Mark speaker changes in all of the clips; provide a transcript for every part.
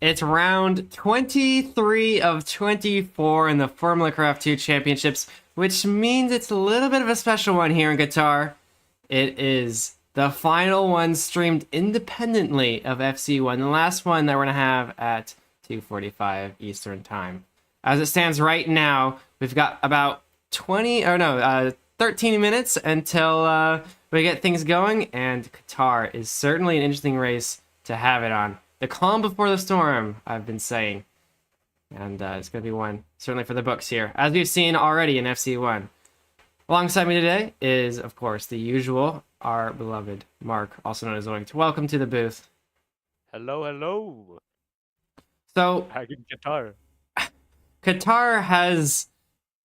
Speaker 1: It's round 23 of 24 in the Formula Craft 2 Championships, which means it's a little bit of a special one here in Qatar. It is the final one streamed independently of FC1, the last one that we're going to have at 2:45 Eastern Time. As it stands right now, we've got about 13 minutes until we get things going, and Qatar is certainly an interesting race to have it on. The calm before the storm, I've been saying. And it's going to be one, certainly for the books here, as we've seen already in FC1. Alongside me today is, of course, the usual, our beloved Mark, also known as Zoink. Welcome to the booth.
Speaker 2: Hello, hello.
Speaker 1: So,
Speaker 2: Back in Qatar.
Speaker 1: Qatar has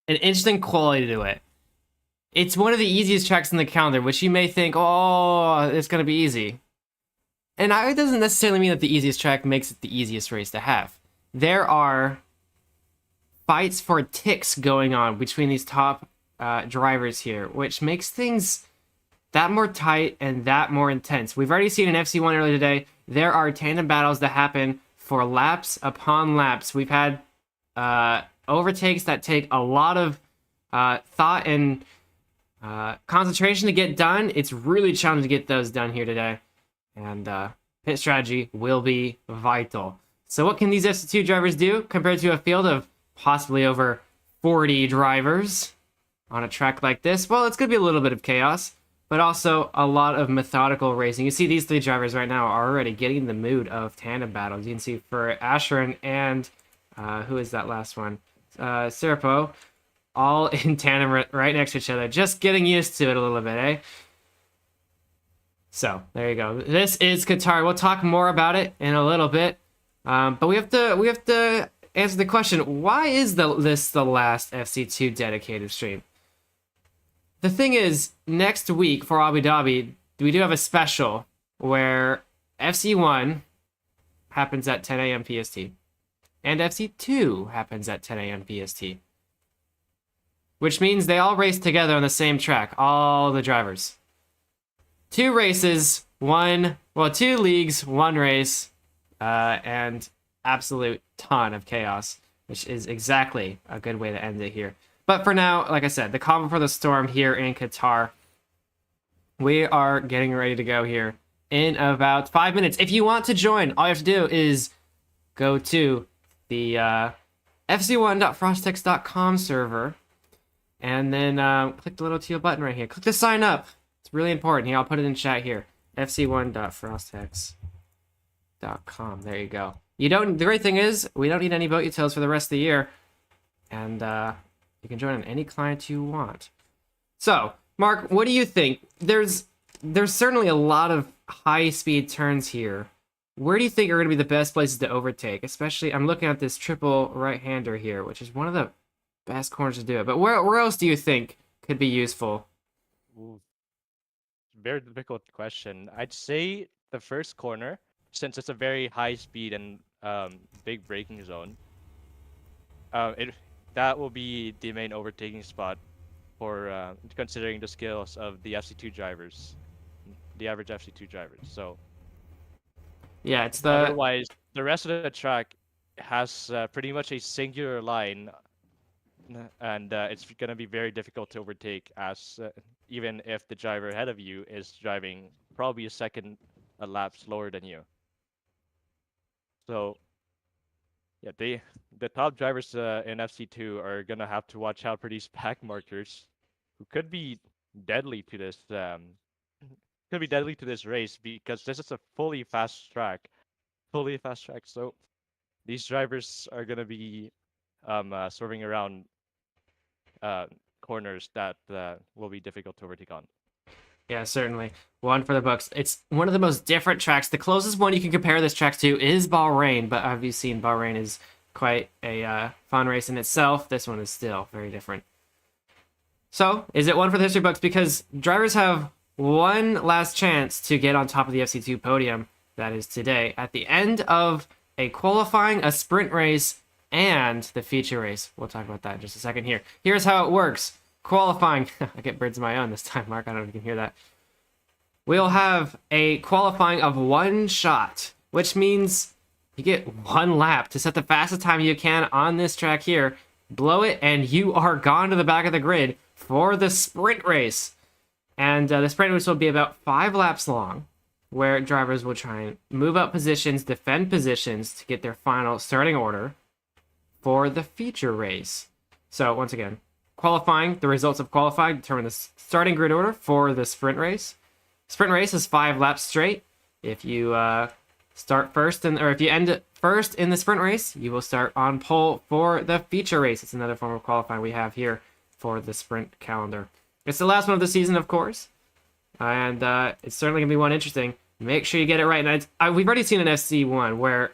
Speaker 1: an interesting quality to it. It's one of the easiest tracks in the calendar, which you may think, oh, it's going to be easy. And it doesn't necessarily mean that the easiest track makes it the easiest race to have. There are fights for ticks going on between these top drivers here, which makes things that more tight and that more intense. We've already seen in FC1 earlier today, there are tandem battles that happen for laps upon laps. We've had overtakes that take a lot of thought and concentration to get done. It's really challenging to get those done here today. And pit strategy will be vital. So what can these FC2 drivers do compared to a field of possibly over 40 drivers on a track like this? Well, it's going to be a little bit of chaos, but also a lot of methodical racing. You see these three drivers right now are already getting in the mood of tandem battles. You can see for Asheron and who is that last one? Serapo, all in tandem right next to each other, just getting used to it a little bit, eh? So there you go. This is Qatar. We'll talk more about it in a little bit, but we have to answer the question: why is this the last FC2 dedicated stream? The thing is, next week for Abu Dhabi, we do have a special where FC1 happens at 10 a.m. PST, and FC2 happens at 10 a.m. PST, which means they all race together on the same track, all the drivers. 2 races, 2 leagues, 1 race, and absolute ton of chaos, which is exactly a good way to end it here. But for now, like I said, the calm before the storm here in Qatar. We are getting ready to go here in about 5 minutes. If you want to join, all you have to do is go to the fc1.frostex.com server, and then click the little teal button right here. Click the sign up. It's really important. Here, I'll put it in chat here. fc1.frostex.com. There you go. The great thing is, we don't need any boat utils for the rest of the year. And you can join on any client you want. So, Mark, what do you think? There's certainly a lot of high-speed turns here. Where do you think are going to be the best places to overtake? Especially, I'm looking at this triple right-hander here, which is one of the best corners to do it. But where else do you think could be useful?
Speaker 2: Ooh, very difficult question. I'd say the first corner, since it's a very high speed and big braking zone. That will be the main overtaking spot for considering the skills of the FC2 drivers, the average FC2 drivers. So
Speaker 1: yeah, it's
Speaker 2: otherwise the rest of the track has pretty much a singular line, and it's going to be very difficult to overtake, as even if the driver ahead of you is driving probably a lap slower than you. So yeah, the top drivers in FC2 are gonna have to watch out for these pack markers, who could be deadly to this race, because this is a fully fast track. So these drivers are gonna be swerving around corners that will be difficult to overtake on.
Speaker 1: Yeah, certainly. One for the books. It's one of the most different tracks. The closest one you can compare this track to is Bahrain, but have you seen Bahrain is quite a fun race in itself. This one is still very different. So, is it one for the history books? Because drivers have one last chance to get on top of the FC2 podium. That is today, at the end of a qualifying, a sprint race, and the feature race. We'll talk about that in just a second here. Here's how it works. Qualifying. I get birds of my own this time, Mark. I don't know if you can hear that. We'll have a qualifying of 1 shot, which means You get 1 lap to set the fastest time you can on this track here. Blow it, and you are gone to the back of the grid for the sprint race. And the sprint race will be about 5 laps long, where drivers will try and move up positions, defend positions to get their final starting order for the feature race. So once again, qualifying, the results of qualifying determine the starting grid order for the sprint race. Sprint race is 5 laps straight. If you start first, or if you end first in the sprint race, you will start on pole for the feature race. It's another form of qualifying we have here for the sprint calendar. It's the last one of the season, of course, and it's certainly going to be one interesting. Make sure you get it right. And we've already seen an FC1 where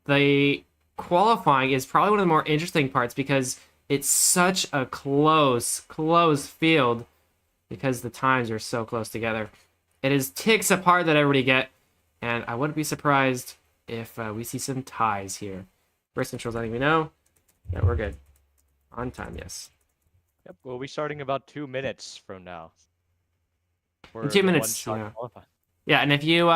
Speaker 1: the qualifying is probably one of the more interesting parts because it's such a close field because the times are so close together. It is ticks apart that everybody get, and I wouldn't be surprised if we see some ties here. Race controls letting me know. Yeah, we're good. On time, yes.
Speaker 2: Yep, we'll be starting about 2 minutes from now.
Speaker 1: In 2 minutes, yeah. Yeah, and if you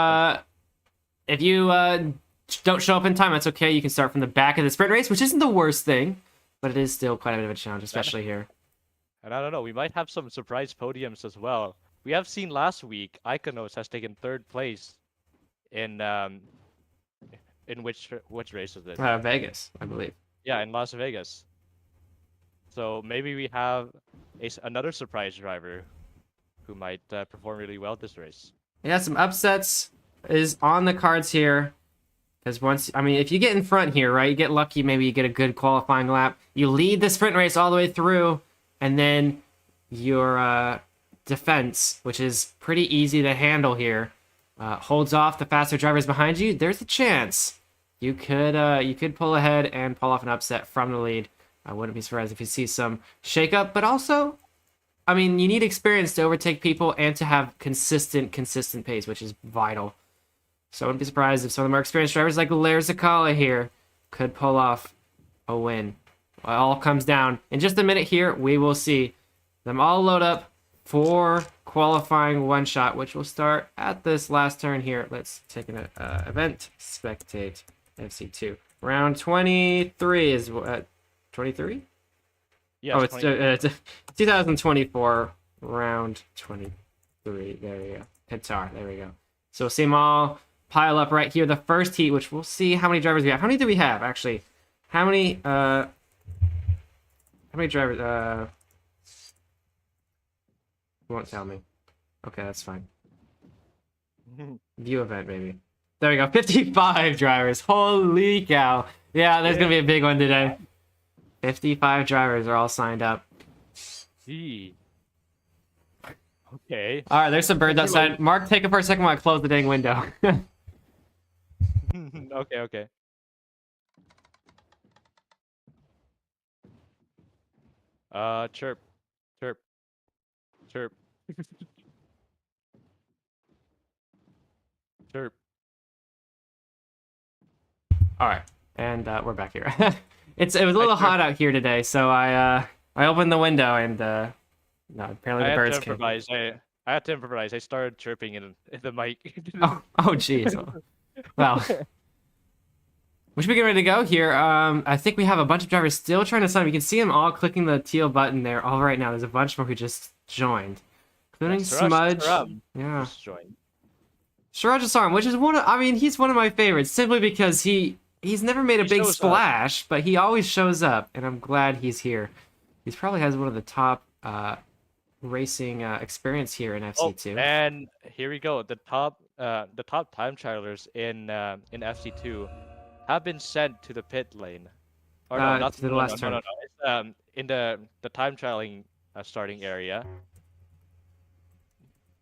Speaker 1: don't show up in time, that's okay. You can start from the back of the sprint race, which isn't the worst thing, but it is still quite a bit of a challenge, especially here.
Speaker 2: And I don't know, we might have some surprise podiums as well. We have seen last week, Iconos has taken 3rd place in which race was it?
Speaker 1: Vegas, I believe.
Speaker 2: Yeah, in Las Vegas. So maybe we have another surprise driver who might perform really well this race.
Speaker 1: Yeah, some upsets is on the cards here. Because if you get in front here, right, you get lucky, maybe you get a good qualifying lap. You lead the sprint race all the way through, and then your defense, which is pretty easy to handle here, holds off the faster drivers behind you. There's a chance you could pull ahead and pull off an upset from the lead. I wouldn't be surprised if you see some shakeup, but also, I mean, you need experience to overtake people and to have consistent pace, which is vital. So I wouldn't be surprised if some of the more experienced drivers like Zakala here could pull off a win. It all comes down. In just a minute here, we will see them all load up for qualifying one shot, which will start at this last turn here. Let's take an event, spectate FC2. Round 23 is what? 23?
Speaker 2: Yeah.
Speaker 1: Oh, it's 2024 round 23. There we go. Qatar. There we go. So we'll see them all pile up right here. The first heat, which we'll see how many drivers we have. How many do we have, actually? How many drivers? You won't tell me. Okay, that's fine. View event, maybe. There we go. 55 drivers. Holy cow. Yeah, there's going to be a big one today. 55 drivers are all signed up.
Speaker 2: Gee. Okay.
Speaker 1: All right, there's some birds outside. Mark, take it for a second while I close the dang window.
Speaker 2: Okay. Chirp. Chirp.
Speaker 1: All right, and we're back here. It was a little hot out here today, so I opened the window and no, apparently the birds came.
Speaker 2: I had to improvise. I started chirping in the mic.
Speaker 1: Oh, jeez. Well, we should be getting ready to go here. I think we have a bunch of drivers still trying to sign. We can see them all clicking the teal button there. All right now, there's a bunch more who just joined, including Smudge. Yeah. Suraj Asarm, which is he's one of my favorites simply because he's never made a big splash, but he always shows up, and I'm glad he's here. He probably has one of the top racing experience here in FC2.
Speaker 2: Oh, and here we go. The top time trialers in FC2 have been sent to the pit lane. Or no, not to the last turn. No. It's in the time trialing starting area,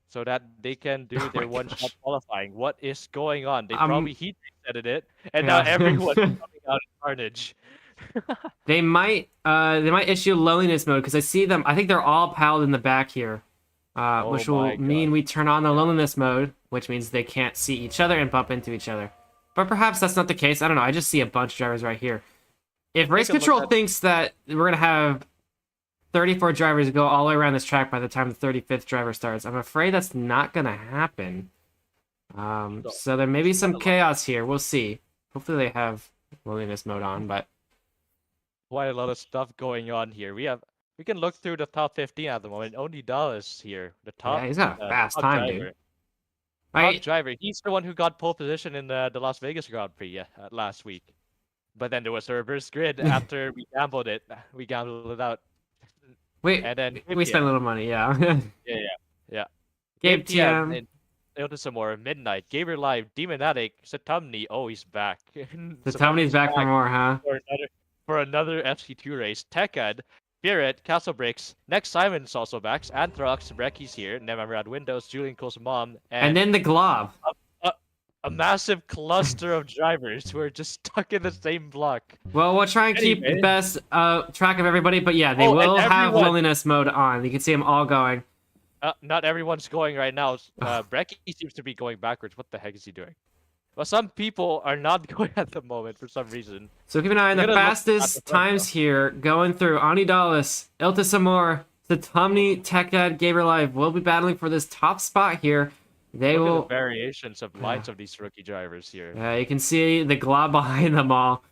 Speaker 2: so that they can do their one-shot qualifying. What is going on? They probably heat resetted it, and now everyone's coming out in carnage.
Speaker 1: They might issue loneliness mode because I see them. I think they're all piled in the back here, which will mean we turn on the loneliness mode, which means they can't see each other and bump into each other. But perhaps that's not the case. I don't know. I just see a bunch of drivers right here. If race control thinks that we're gonna have 34 drivers go all the way around this track by the time the 35th driver starts, I'm afraid that's not gonna happen. So there may be some chaos here. We'll see. Hopefully they have willingness mode on, but
Speaker 2: Quite a lot of stuff going on here. We can look through the top 15 at the moment. Only Dallas here,
Speaker 1: yeah, he's got a
Speaker 2: the
Speaker 1: fast
Speaker 2: top
Speaker 1: time,
Speaker 2: driver.
Speaker 1: dude.
Speaker 2: Top
Speaker 1: Right?
Speaker 2: driver. He's the one who got pole position in the Las Vegas Grand Prix last week. But then there was a reverse grid after we gambled it. We gambled it out. And then
Speaker 1: We spent a little money, yeah.
Speaker 2: Yeah.
Speaker 1: Gabe
Speaker 2: TM
Speaker 1: TM.
Speaker 2: and Iltisamore, Midnight, Gabriel Live, Demonatic, Satumni. Oh, he's back.
Speaker 1: The Tomny's back for more, huh?
Speaker 2: For another FC2 race. Tekad, Spirit, Castle Bricks. Next Simon's also back. Anthrax, Brecky's here. Nemamrad Windows, Julian Cole's mom,
Speaker 1: And then the Glob.
Speaker 2: a massive cluster of drivers who are just stuck in the same block.
Speaker 1: Well, we'll try and keep
Speaker 2: Anyway.
Speaker 1: best track of everybody, but yeah, they will
Speaker 2: and
Speaker 1: have
Speaker 2: everyone-
Speaker 1: willingness mode on. You can see them all going.
Speaker 2: Not everyone's going right now. Brecky seems to be going backwards. What the heck is he doing? Well, some people are not going at the moment for some reason.
Speaker 1: So keep an eye on
Speaker 2: We're
Speaker 1: the
Speaker 2: gonna look at
Speaker 1: fastest
Speaker 2: the front,
Speaker 1: times here, going through Anidalis, Iltisamor, Satomni, Tekad, Gabriel Live will be battling for this top spot here. They
Speaker 2: Look at
Speaker 1: will.
Speaker 2: the variations of lines of these rookie drivers here.
Speaker 1: You can see the glob behind them all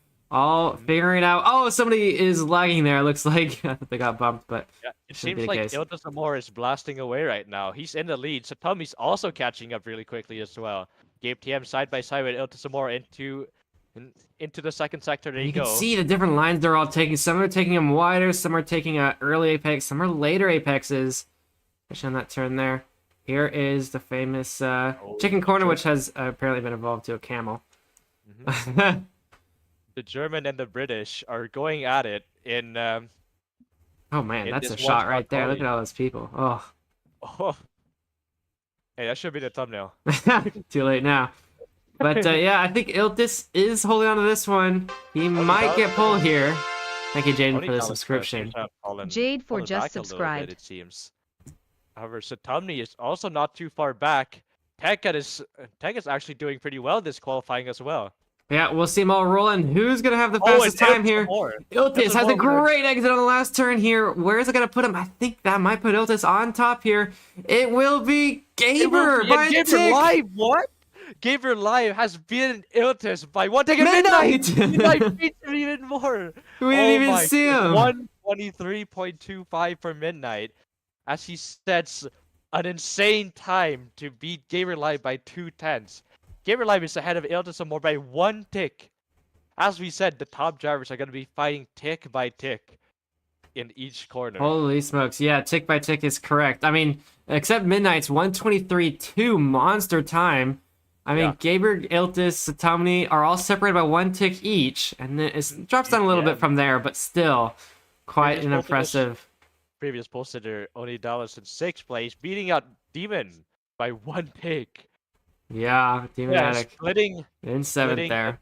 Speaker 1: figuring it out. Oh, somebody is lagging there. It looks like they got bumped, but
Speaker 2: Yeah, it
Speaker 1: shouldn't be
Speaker 2: seems
Speaker 1: the
Speaker 2: like
Speaker 1: case.
Speaker 2: Iltisamor is blasting away right now. He's in the lead. Satomi's also catching up really quickly as well. Gabe TM side by side with Iltisamor into the second sector. There
Speaker 1: You
Speaker 2: you
Speaker 1: can
Speaker 2: go.
Speaker 1: see the different lines they're all taking. Some are taking them wider, some are taking a early apex, some are later apexes. Especially on that turn there. Here is the famous chicken corner, which has apparently been evolved to a camel.
Speaker 2: Mhm. The German and the British are going at it in.
Speaker 1: Oh man,
Speaker 2: In
Speaker 1: that's a
Speaker 2: this
Speaker 1: shot
Speaker 2: one-shot
Speaker 1: right there. Look
Speaker 2: quality.
Speaker 1: at all those people. Oh,
Speaker 2: Oh. Hey, that should be the thumbnail.
Speaker 1: too late now. But yeah, I think Iltis is holding on to this one. He might get pulled here. Thank you, Jaden, for the subscription.
Speaker 3: Jade for
Speaker 2: Fallen
Speaker 3: just
Speaker 2: back a little
Speaker 3: subscribed.
Speaker 2: bit, it seems. However, Satomni is also not too far back. Tekad is actually doing pretty well this qualifying as well.
Speaker 1: Yeah, we'll see them all rolling. Who's going to have the fastest time here? Iltis has a great exit on the last turn here. Where is it going to put him? I think that might put Iltis on top here. It will be Gaber by a tick.
Speaker 2: Live, what? Gaber Live has beaten Iltis by one tick.
Speaker 1: Midnight!
Speaker 2: Midnight beats him even more.
Speaker 1: We didn't even see him.
Speaker 2: 1:23.25 for Midnight, as he sets an insane time to beat Gaber Live by 2/10. Gaber Live is ahead of Iltisamor by one tick. As we said, the top drivers are going to be fighting tick by tick in each corner.
Speaker 1: Holy smokes. Yeah, tick by tick is correct. I mean, except Midnight's 1:23.2 monster time. I mean,
Speaker 2: Yeah.
Speaker 1: Gaber, Iltis, Satomni are all separated by one tick each. And then it drops down a little bit from there, but still quite an impressive.
Speaker 2: Previous pole sitter, Oni Dallas in 6th place, beating out Demon by one tick.
Speaker 1: Yeah, Demonatic
Speaker 2: splitting
Speaker 1: in 7th there.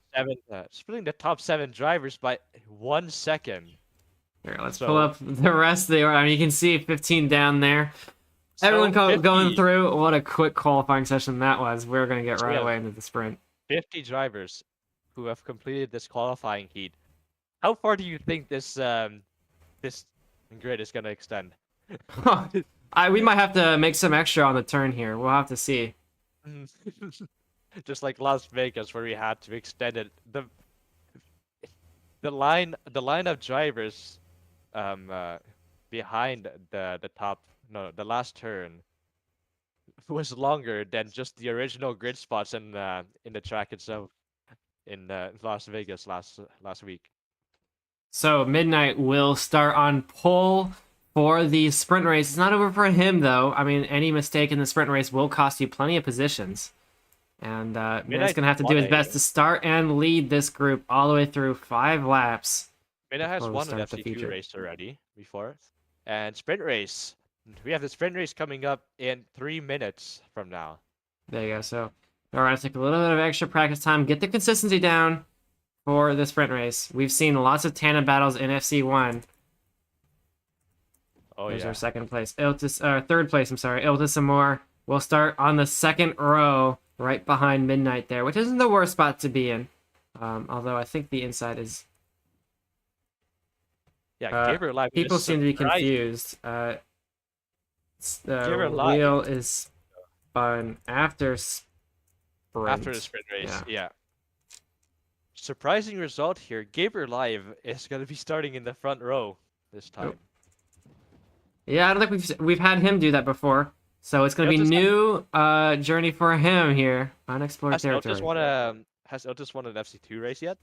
Speaker 2: Splitting the top 7 drivers by 1 second.
Speaker 1: Here, let's pull up the rest of the order. I mean, you can see 15 down there. Everyone going through. What a quick qualifying session that was. We're going to get right away into the sprint.
Speaker 2: 50 drivers who have completed this qualifying heat. How far do you think this grid is going to extend?
Speaker 1: We might have to make some extra on the turn here. We'll have to see.
Speaker 2: Just like Las Vegas, where we had to extend it. The line of drivers behind the last turn was longer than just the original grid spots in the track itself in Las Vegas last week.
Speaker 1: So Midnight will start on pole for the sprint race. It's not over for him, though. I mean, any mistake in the sprint race will cost you plenty of positions. And Midnight's going to have to do his best to start and lead this group all the way through 5 laps.
Speaker 2: Midnight has won an FC2 race already before. And sprint race. We have the sprint race coming up in 3 minutes from now.
Speaker 1: There you go. So all right, take a little bit of extra practice time. Get the consistency down for the sprint race. We've seen lots of tandem battles in FC1.
Speaker 2: Oh,
Speaker 1: There's
Speaker 2: yeah.
Speaker 1: our second place. Third place, I'm sorry. Iltisamor will start on the second row right behind Midnight there, which isn't the worst spot to be in. Although I think the inside is...
Speaker 2: Yeah, Gabriel Live.
Speaker 1: People seem to be confused. The wheel is spun after sprint.
Speaker 2: After the sprint race, yeah. surprising result here. Gaber Live is going to be starting in the front row this time.
Speaker 1: Yeah, I don't think we've had him do that before. So it's gonna be new journey for him here. Unexplored territory.
Speaker 2: Has Otis won an FC2 race yet?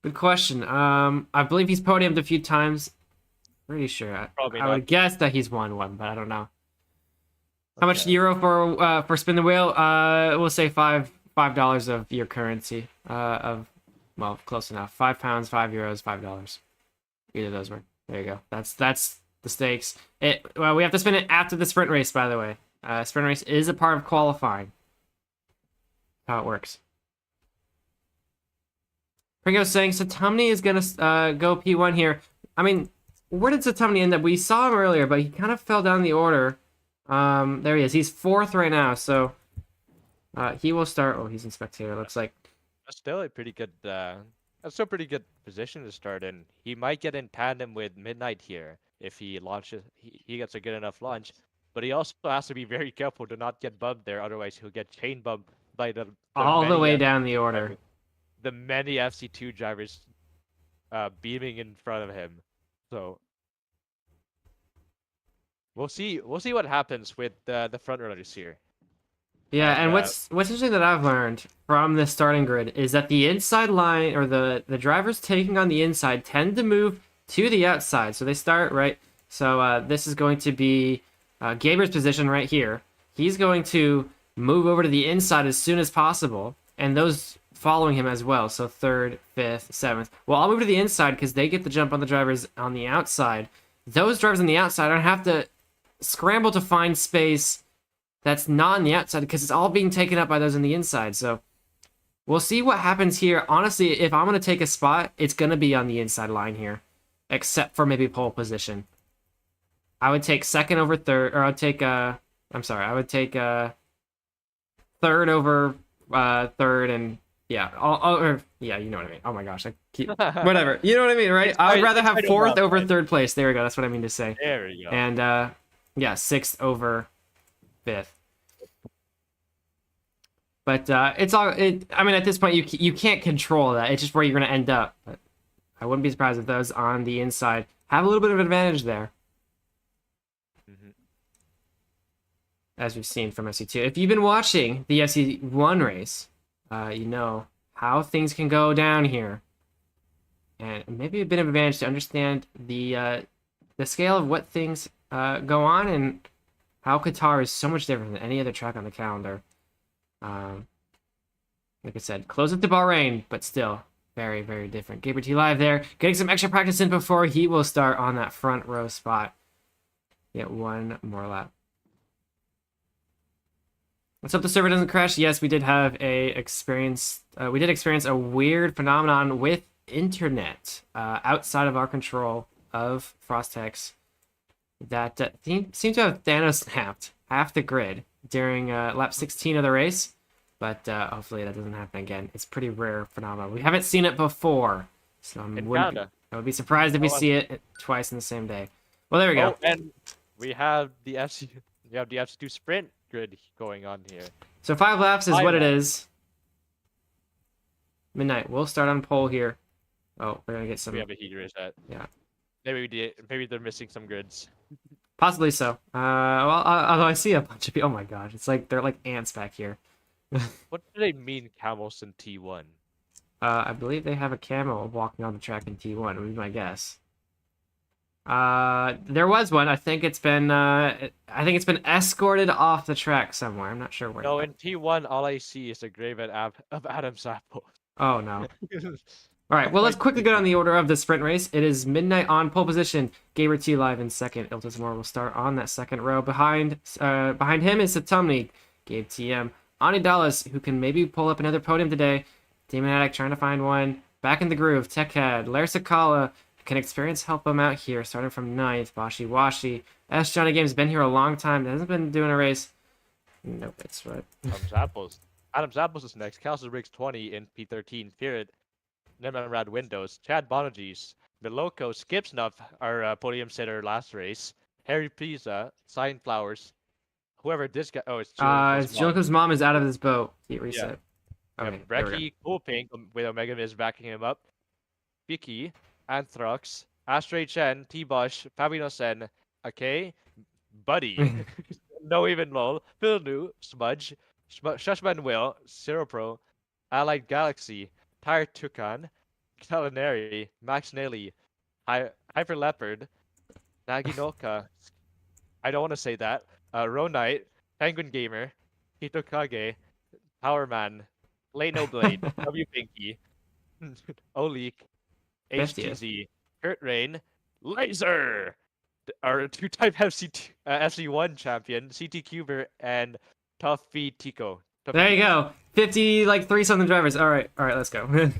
Speaker 1: Good question. I believe he's podiumed a few times. Pretty sure. I would guess that he's won one, but I don't know. How much euro for spin the wheel? We'll say $5 of your currency. Well, close enough. £5, €5, $5. Either of those work. There you go. That's the stakes. Well, we have to spin it after the sprint race, by the way. Sprint race is a part of qualifying. How it works. Pringo's saying Satumni is gonna go P1 here. I mean, where did Satumni end up? We saw him earlier, but he kind of fell down the order. There he is. He's 4th right now, so he will start. Oh, he's in spectator. Looks like
Speaker 2: that's still a pretty good. That's still a pretty good position to start in. He might get in tandem with Midnight here if he launches. He gets a good enough launch, but he also has to be very careful to not get bumped there. Otherwise, he'll get chain bumped by the
Speaker 1: all the way down the order.
Speaker 2: The many FC2 drivers beaming in front of him. So we'll see what happens with the front runners here.
Speaker 1: Yeah, and what's interesting that I've learned from the starting grid is that the inside line, or the drivers taking on the inside, tend to move to the outside. So they start right. So this is going to be Gaber's position right here. He's going to move over to the inside as soon as possible, and those following him as well. So 3rd, 5th, 7th. Well, I'll move to the inside because they get the jump on the drivers on the outside. Those drivers on the outside don't have to scramble to find space that's not on the outside because it's all being taken up by those on the inside. So we'll see what happens here. Honestly, if I'm going to take a spot, it's going to be on the inside line here, except for maybe pole position. I would take 2nd over 3rd, or I'd take I would take 3rd over 3rd, and yeah, yeah, you know what I mean. Oh my gosh, I keep whatever. You know what I mean, right? I would rather have 4th over 3rd place. There we go. That's what I mean to say.
Speaker 2: There we go.
Speaker 1: And yeah, 6th over 5th. But it's all. I mean, at this point, you can't control that. It's just where you're going to end up. But I wouldn't be surprised if those on the inside have a little bit of advantage there, as we've seen from FC2. If you've been watching the FC1 race, you know how things can go down here, and maybe a bit of advantage to understand the scale of what things go on and how Qatar is so much different than any other track on the calendar. Like I said, close up to Bahrain, but still very, very different. Gabriel T live there, getting some extra practice in before he will start on that front row spot. Get one more lap. Let's hope the server doesn't crash. Yes, we did have experience a weird phenomenon with internet outside of our control of Frostex that seemed to have Thanos snapped half the grid during lap 16 of the race, but hopefully that doesn't happen again. It's pretty rare phenomenon. We haven't seen it before, so I would be surprised if we see it twice in the same day. Well, there we go.
Speaker 2: And we have the FC2 sprint grid going on here.
Speaker 1: So 5 laps is what it is. Midnight. We'll start on pole here. Oh, we're gonna get some.
Speaker 2: We have a heat reset.
Speaker 1: Yeah.
Speaker 2: Maybe they're missing some grids.
Speaker 1: Possibly so. Well, although I see a bunch of people. Oh my gosh, it's like they're like ants back here.
Speaker 2: What do they mean, camels in T1?
Speaker 1: I believe they have a camel walking on the track in T1. Would be my guess. There was one. I think it's been escorted off the track somewhere. I'm not sure where.
Speaker 2: No, in T1, all I see is a grave of Adam's apple.
Speaker 1: Oh no. All right. Well, let's quickly go down the order of the sprint race. It is Midnight on pole position. Gaber T live in 2nd. Iltis Moore will start on that 2nd row. Behind him is Satumni, Gabe TM, Ani Dallas, who can maybe pull up another podium today. Demon Addict trying to find one. Back in the groove. Techhead, Lair Sakala. Can experience help him out here, starting from 9th. Bashi Washi. S. Johnny Game's been here a long time. Hasn't been doing a race. Nope, it's right.
Speaker 2: Adam's Apples is next. Calcis Riggs 20 in P13. Spirit. Nemanrad Windows. Chad Bonages. The Loco. Skip Snuff, our podium sitter last race. Harry Pisa. Sign Flowers. Whoever this guy. Oh, it's
Speaker 1: Jillico's mom is out of this boat. Heat reset.
Speaker 2: We
Speaker 1: Okay,
Speaker 2: have
Speaker 1: there we go.
Speaker 2: Brecky, Coolpink with Omega Miz backing him up. Vicky, Anthrax, Astray Chen, T-Bosh, Fabino Sen, okay, Buddy, No Even Lol, Philnu, Smudge, Shushman Will, Zero Pro, Allied Galaxy, Tire Tukan, Calinari, Max Nelly, Hyper Leopard, Naginoka, I don't want to say that, Ronite, Penguin Gamer, Hitokage, Power Man, Late No Blade, W Pinky, Olik,
Speaker 1: 50th.
Speaker 2: HTZ, Kurt Rain, Laser, our two-time FC1 champion, CT Cuber, and Tuffy Tico.
Speaker 1: There you go. 50, like 3 something drivers. All right, let's go.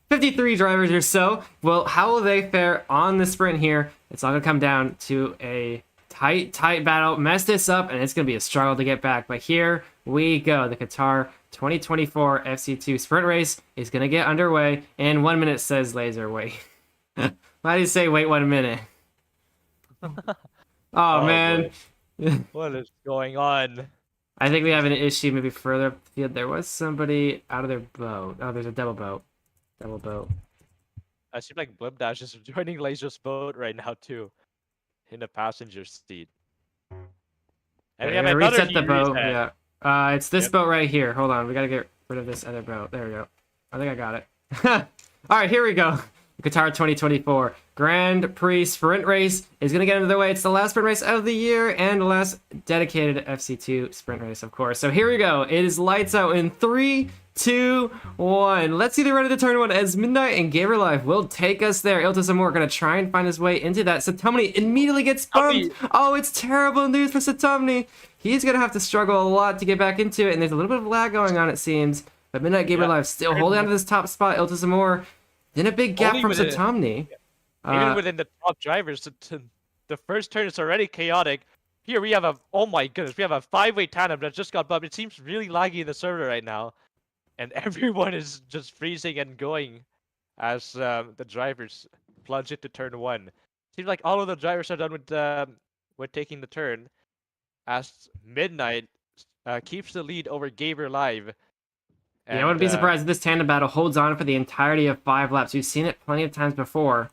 Speaker 1: 53 drivers or so. Well, how will they fare on the sprint here? It's all gonna come down to a tight battle. Mess this up, and it's gonna be a struggle to get back. But here we go. The Qatar 2024 FC2 sprint race is gonna get underway in 1 minute, says Laser. Wait. Why do you say wait 1 minute? Oh man.
Speaker 2: What is going on?
Speaker 1: I think we have an issue maybe further up the field. There was somebody out of their boat. Oh, there's a double boat. Double boat.
Speaker 2: I seem like Blipdash is joining Laser's boat right now too, in the passenger seat. And we have another
Speaker 1: reset the boat.
Speaker 2: reset.
Speaker 1: Yeah. It's this boat right here. Hold on. We gotta get rid of this other boat. There we go. I think I got it. All right, here we go. Qatar 2024 Grand Prix sprint race is going to get into the way. It's the last sprint race of the year and the last dedicated FC2 sprint race, of course. So here we go. It is lights out in 3, 2, 1. Let's see the run of the turn 1 as Midnight and Gamer Life will take us there. Iltis Amor going to try and find his way into that. Satomni immediately gets bumped. Oh, it's terrible news for Satomni. He's going to have to struggle a lot to get back into it, and there's a little bit of lag going on, it seems. But Midnight Gamer Life still holding on to this top spot. Iltis Amor. Then a big gap from Satomni.
Speaker 2: Even within the top drivers, the first turn is already chaotic. Here we have oh my goodness, we have a 5-way tandem that just got bumped. It seems really laggy in the server right now. And everyone is just freezing and going as the drivers plunge into turn 1. Seems like all of the drivers are done with taking the turn. As Midnight keeps the lead over Gaber Live. And,
Speaker 1: I wouldn't be surprised if this tandem battle holds on for the entirety of 5 laps. We've seen it plenty of times before.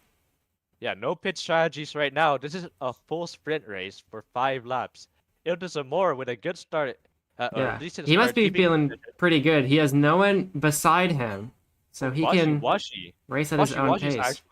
Speaker 2: Yeah, no pit strategies right now. This is a full sprint race for 5 laps. Iltis Amor with a good start.
Speaker 1: Yeah, he must be feeling pretty good. He has no one beside him, so he can race at his own pace.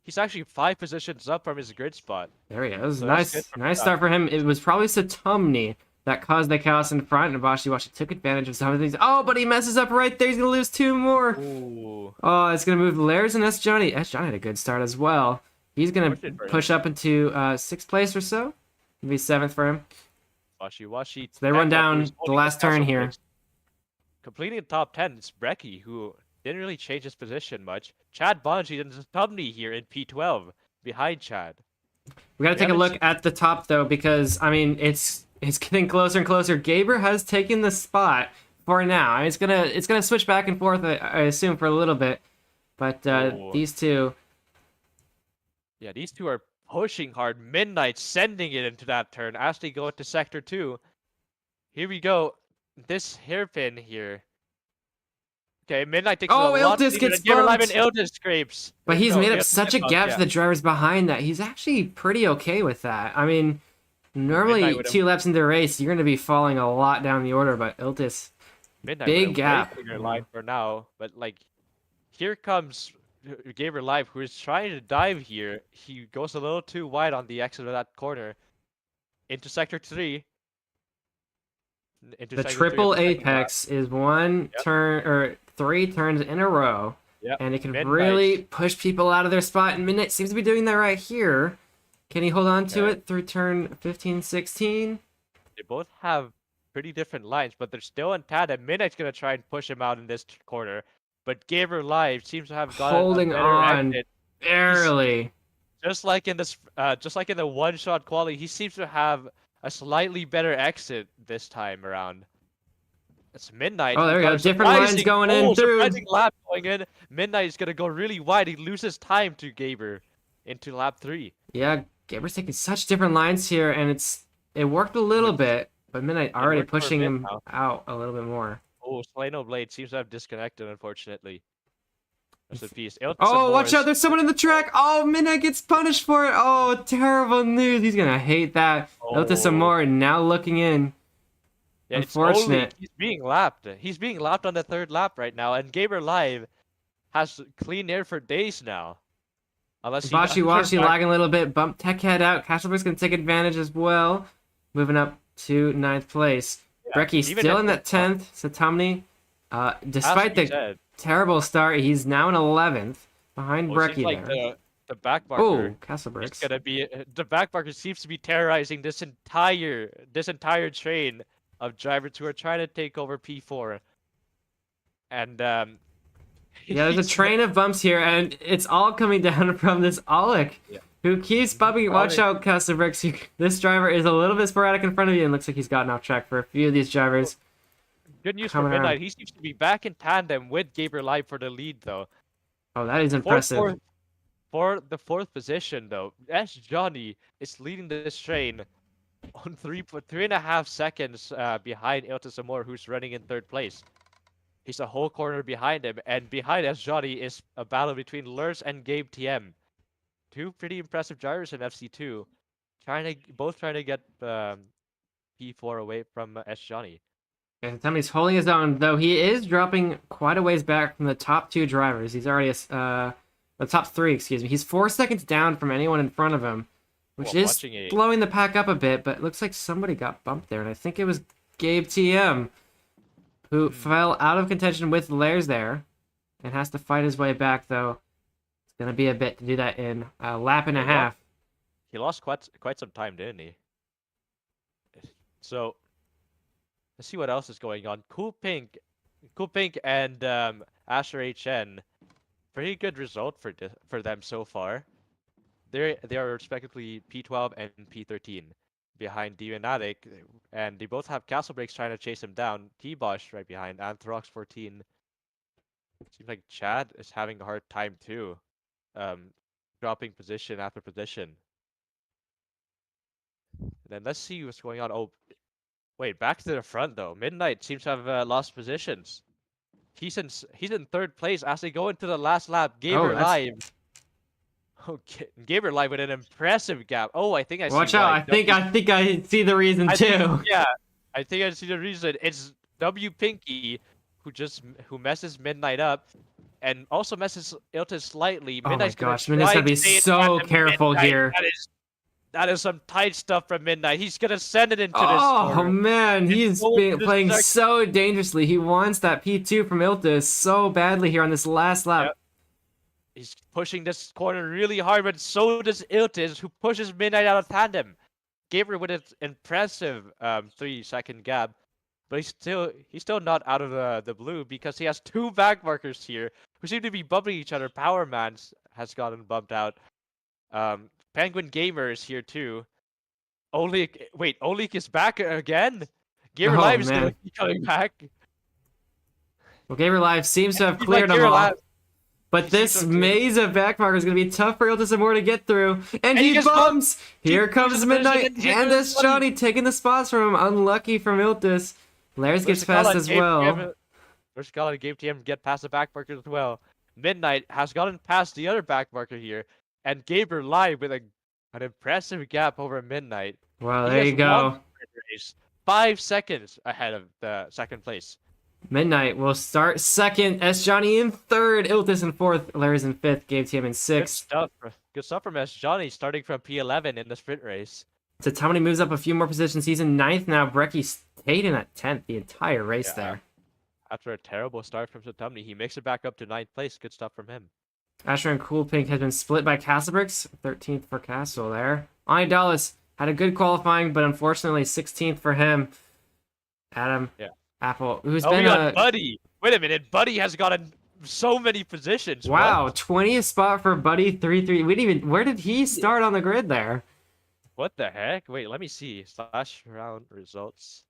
Speaker 2: He's actually 5 positions up from his grid spot.
Speaker 1: There he is. So nice start for him. It was probably Satomni that caused the chaos in front, and Washi took advantage of some of these. Oh, but he messes up right there. He's gonna lose 2 more.
Speaker 2: Ooh.
Speaker 1: Oh, it's gonna move Lairs and S Johnny. S Johnny had a good start as well. He's gonna push up into 6th place or so. Maybe 7th for him.
Speaker 2: Washi.
Speaker 1: So they run down the last turn here.
Speaker 2: Completing the top 10, it's Brecky, who didn't really change his position much. Chad Bonji and Satomni here in P12, behind Chad.
Speaker 1: We gotta take a look at the top though, because I mean it's getting closer and closer. Gaber has taken the spot for now. I mean, it's gonna switch back and forth, I assume, for a little bit. But these two.
Speaker 2: Yeah, these two are pushing hard. Midnight sending it into that turn as they go into sector 2. Here we go. This hairpin here. Okay, Midnight takes a lot.
Speaker 1: Iltis gets bumped.
Speaker 2: And Iltis scrapes.
Speaker 1: But he's made up such a gap to the drivers behind that he's actually pretty okay with that. I mean, normally 2 laps into the race, you're going to be falling a lot down the order, but Iltis, big gap.
Speaker 2: Line for now, but like, here comes Gamer Live, who is trying to dive here. He goes a little too wide on the exit of that corner into sector 3.
Speaker 1: The triple apex is 1 turn or 3 turns in a row, and it can really push people out of their spot. And Midnight seems to be doing that right here. Can he hold on to it through turn 15, 16?
Speaker 2: They both have pretty different lines, but they're still in tandem. Midnight's gonna try and push him out in this corner, but Gamer Live seems to have got
Speaker 1: holding on
Speaker 2: exit.
Speaker 1: Barely.
Speaker 2: Just like in the one-shot quality, he seems to have a slightly better exit this time around. It's Midnight.
Speaker 1: Oh, there we go. Different lines going in through.
Speaker 2: Surprising lap going in. Midnight is gonna go really wide. He loses time to Gaber into lap 3.
Speaker 1: Yeah, Gaber's taking such different lines here, and it worked a little bit, but Midnight already pushing him out a little bit more.
Speaker 2: Oh, Soleno Blade seems to have disconnected, unfortunately. Rest in peace. Iltis
Speaker 1: Oh, watch out!
Speaker 2: Morris.
Speaker 1: There's someone in the track. Oh, Midnight gets punished for it. Oh, terrible news. He's gonna hate that. Iltis
Speaker 2: Oh.
Speaker 1: Amor now looking in.
Speaker 2: Yeah, it's only
Speaker 1: Unfortunate.
Speaker 2: he's being lapped. He's being lapped on the third lap right now, and Gamer Live has clean air for days now. Unless he
Speaker 1: Washi lagging a little bit. Bump Tech Head out. Castleberg's gonna take advantage as well. Moving up to 9th place. Brecky still in that 10th. Satamni, despite the terrible start, he's now in 11th. Behind Brecky
Speaker 2: like
Speaker 1: there.
Speaker 2: The back marker.
Speaker 1: Oh, Castleberg.
Speaker 2: It's gonna be the back marker seems to be terrorizing this entire train of drivers who are trying to take over P4. And
Speaker 1: yeah, there's a train of bumps here, and it's all coming down from this Alec, who keeps bumping. Watch out, Castleberg. This driver is a little bit sporadic in front of you, and looks like he's gotten off track for a few of these drivers.
Speaker 2: Good news for Midnight. He seems to be back in tandem with Gabriel Live for the lead, though.
Speaker 1: Oh, that is impressive.
Speaker 2: For the 4th position, though, S. Johnny is leading this train on 3.5 seconds behind Iltis Amor, who's running in 3rd place. He's a whole corner behind him, and behind S. Johnny is a battle between Lurs and Gabe TM. Two pretty impressive drivers in FC2, both trying to get P4 away from S. Johnny.
Speaker 1: Yeah, Tommy's holding his own, though he is dropping quite a ways back from the top 2 drivers. He's already the top 3, excuse me. He's 4 seconds down from anyone in front of him, which is blowing the pack up a bit, but it looks like somebody got bumped there, and I think it was Gabe TM, who fell out of contention with Lairs there, and has to fight his way back, though. It's going to be a bit to do that in a lap and a half.
Speaker 2: He lost quite some time, didn't he? So, let's see what else is going on. Cool Pink and Asher HN. Pretty good result for them so far. They are respectively P12 and P13 behind Demonatic, and they both have Castle Breaks trying to chase him down. T-Bosch right behind, Anthrox 14. Seems like Chad is having a hard time too, dropping position after position. And then let's see what's going on. Oh, wait, back to the front though. Midnight seems to have lost positions. He's in 3rd place as they go into the last lap. Gaber Live. Okay, Gaber Live with an impressive gap. Oh, I think I see.
Speaker 1: Watch out! I think I see the reason too.
Speaker 2: I think I see the reason. It's W Pinky who messes Midnight up, and also messes Iltis slightly.
Speaker 1: Oh my gosh, Midnight's gonna be so careful here.
Speaker 2: That is some tight stuff from Midnight. He's gonna send it into this corner.
Speaker 1: Oh man, he's playing so dangerously. He wants that P2 from Iltis so badly here on this last lap.
Speaker 2: Yep. He's pushing this corner really hard, but so does Iltis, who pushes Midnight out of tandem. Gabriel with an impressive 3-second gap, but he's still not out of the blue because he has 2 back markers here who seem to be bumping each other. Power Man has gotten bumped out. Penguin Gamer is here too. Olik is back again. Gamer Live is going to be coming back.
Speaker 1: Well, Gamer Live seems to have cleared them all. But this maze of backmarker is going to be tough for Iltis Amor to get through. And he bumps! Here comes Midnight and this Johnny taking the spots from him. Unlucky from Iltis. Lairs gets past as well.
Speaker 2: Versikala and Gabe TM get past the backmarker as well. Midnight has gotten past the other backmarker here. And Gaber Live with an impressive gap over Midnight.
Speaker 1: Wow, there you go.
Speaker 2: 5 seconds ahead of the 2nd place.
Speaker 1: Midnight will start 2nd. S. Johnny in 3rd. Iltis in 4th. Larry's in 5th. Gabe TM in 6th.
Speaker 2: Good stuff from S. Johnny starting from P11 in the sprint race.
Speaker 1: So Tommy moves up a few more positions. He's in 9th now. Brecky stayed in at 10th the entire race there.
Speaker 2: After a terrible start from Satumni, he makes it back up to 9th place. Good stuff from him.
Speaker 1: Asher and Cool Pink has been split by Castlebricks. 13th for Castle there. Ani Dallas had a good qualifying, but unfortunately 16th for him. Adam Apple, who's been
Speaker 2: Buddy. Wait a minute, Buddy has gotten so many positions.
Speaker 1: Wow,
Speaker 2: what?
Speaker 1: 20th spot for Buddy 3-3. Where did he start on the grid there?
Speaker 2: What the heck? Wait, let me see. Slash round results.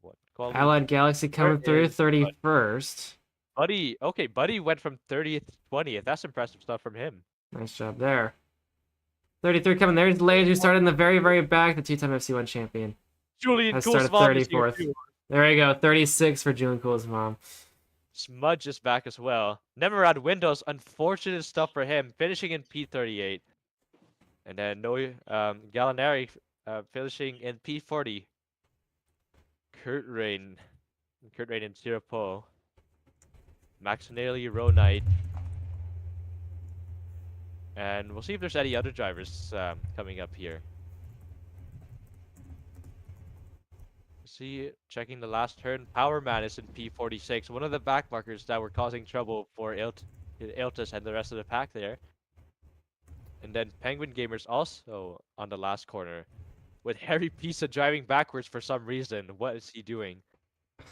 Speaker 2: What?
Speaker 1: Allied Galaxy coming through 31st.
Speaker 2: Buddy went from 30th to 20th. That's impressive stuff from him.
Speaker 1: Nice job there. 33 coming. There's Lade, who started in the very, very back, the 2-time FC1 champion.
Speaker 2: Julian
Speaker 1: has started 34th. There we go. 36 for Julian Cool's mom.
Speaker 2: Smudge is back as well. Never had Windows. Unfortunate stuff for him. Finishing in P38. And then Gallinari finishing in P40. Kurt Rain and Zero Pole. Maxinelli, Row Knight. And we'll see if there's any other drivers coming up here. See, checking the last turn, Power Man is in P46, one of the back markers that were causing trouble for Iltis and the rest of the pack there. And then Penguin Gamers also on the last corner, with Harry Pisa driving backwards for some reason. What is he doing?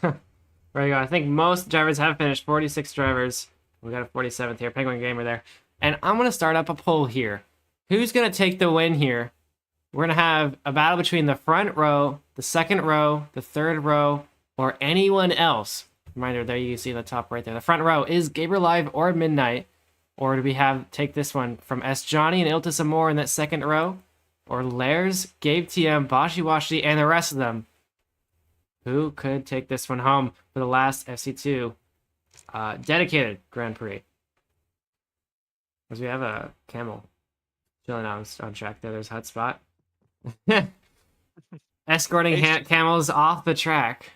Speaker 1: There you go. I think most drivers have finished. 46 drivers. We got a 47th here. Penguin Gamer there. And I'm going to start up a poll here. Who's going to take the win here? We're going to have a battle between the front row, the second row, the third row, or anyone else. Reminder, there you see the top right there. The front row is Gabriel Live or Midnight. Or do we take this one from S. Johnny and Iltis Amor in that second row? Or Lairs, Gabe TM, Bashi Washi, and the rest of them? Who could take this one home for the last FC2 dedicated Grand Prix? Because we have a camel chilling on track there. There's Hutspot. Escorting camels off the track.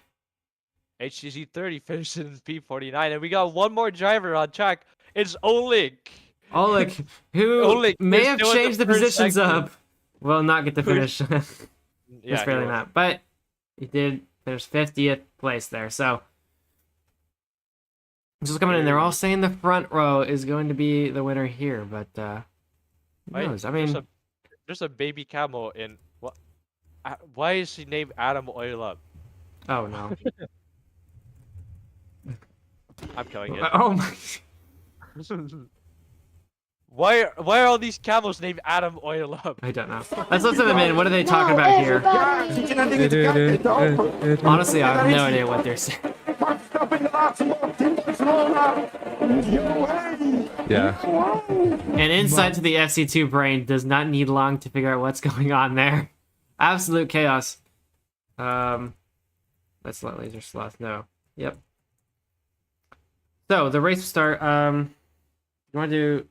Speaker 2: HTC 30 finished in P49, and we got one more driver on track. It's Oleg.
Speaker 1: Oleg, who may have changed the positions up, will not get the finish. Just barely not. But he did finish 50th place there. So, just coming in, they're all saying the front row is going to be the winner here. But, who knows? I mean,
Speaker 2: there's a baby camel in what? Why is he named Adam Oil Up?
Speaker 1: Oh no!
Speaker 2: I'm killing it.
Speaker 1: Oh my!
Speaker 2: Why are all these camels named Adam Oil Up?
Speaker 1: I don't know. Let's listen to them in. What are they talking about here? Honestly, I have no idea what they're saying.
Speaker 3: Yeah.
Speaker 1: An insight to the FC2 brain does not need long to figure out what's going on there. Absolute chaos. Let's let Laser Sloth know. Yep. So the race will start. You want to do?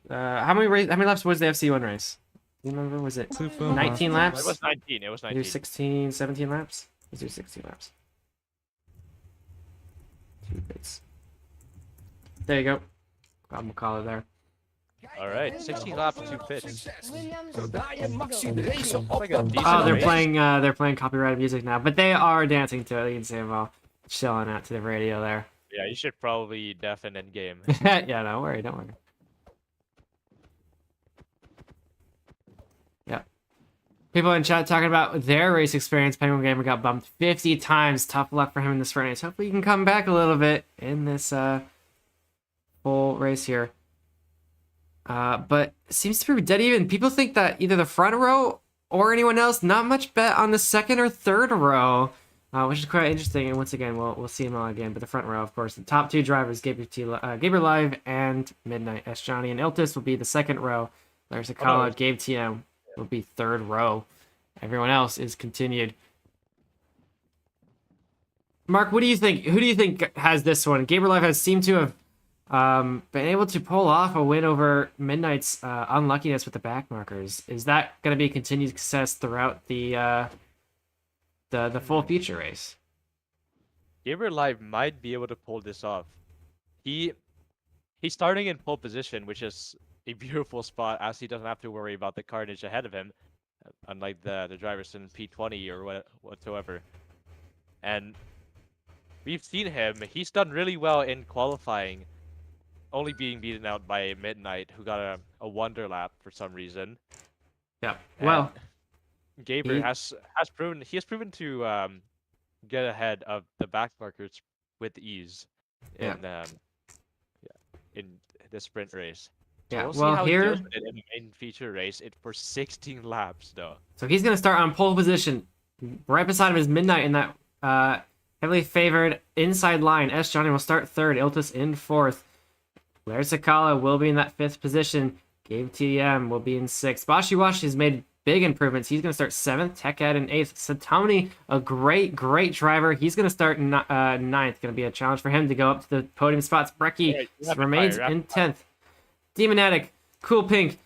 Speaker 1: How many laps was the FC1 race? Do you remember? Was it 19 laps?
Speaker 2: It was 19. It was 19.
Speaker 1: Do 16, 17 laps? Let's do 16 laps. 2 bits. There you go. I'm gonna call it there.
Speaker 2: All right, 16 laps, 2 pits.
Speaker 1: Oh, they're playing copyrighted music now, but they are dancing to it. You can see them all chilling out to the radio there.
Speaker 2: Yeah, you should probably deafen in game.
Speaker 1: Yeah, don't worry. Yeah. People in chat talking about their race experience. Penguin Gamer got bumped 50 times. Tough luck for him in this race. Hopefully he can come back a little bit in this full race here. But it seems to be dead even. People think that either the front row or anyone else, not much bet on the second or third row, which is quite interesting. And once again, we'll see them all again. But the front row, of course, the top 2 drivers, Gabriel Live and Midnight S. Johnny and Iltis will be the second row. There's Akala, Gabe TM will be third row. Everyone else is continued. Mark, what do you think? Who do you think has this one? Gabriel Live has seemed to have been able to pull off a win over Midnight's unluckiness with the back markers. Is that going to be continued success throughout the full feature race?
Speaker 2: Gabriel Live might be able to pull this off. He's starting in pole position, which is a beautiful spot, as he doesn't have to worry about the carnage ahead of him, unlike the drivers in P20 or whatsoever. And we've seen him. He's done really well in qualifying, only being beaten out by Midnight, who got a wonder lap for some reason.
Speaker 1: Yeah.
Speaker 2: And
Speaker 1: well,
Speaker 2: Gabriel has proven to get ahead of the back markers with ease in the sprint race. So
Speaker 1: yeah.
Speaker 2: we'll see
Speaker 1: well,
Speaker 2: how
Speaker 1: here
Speaker 2: he deals with it in the main feature race. For 16 laps though.
Speaker 1: So he's going to start on pole position, right beside him is Midnight in that heavily favored inside line. S. Johnny will start third. Iltis in fourth. Larry Sakala will be in that 5th position. Gabe TM will be in 6th. Bashi Washi has made big improvements. He's going to start 7th, Techhead in 8th. Satomi, a great driver. He's going to start 9th. Going to be a challenge for him to go up to the podium spots. Brecky remains in 10th. Demonatic, Cool Pink,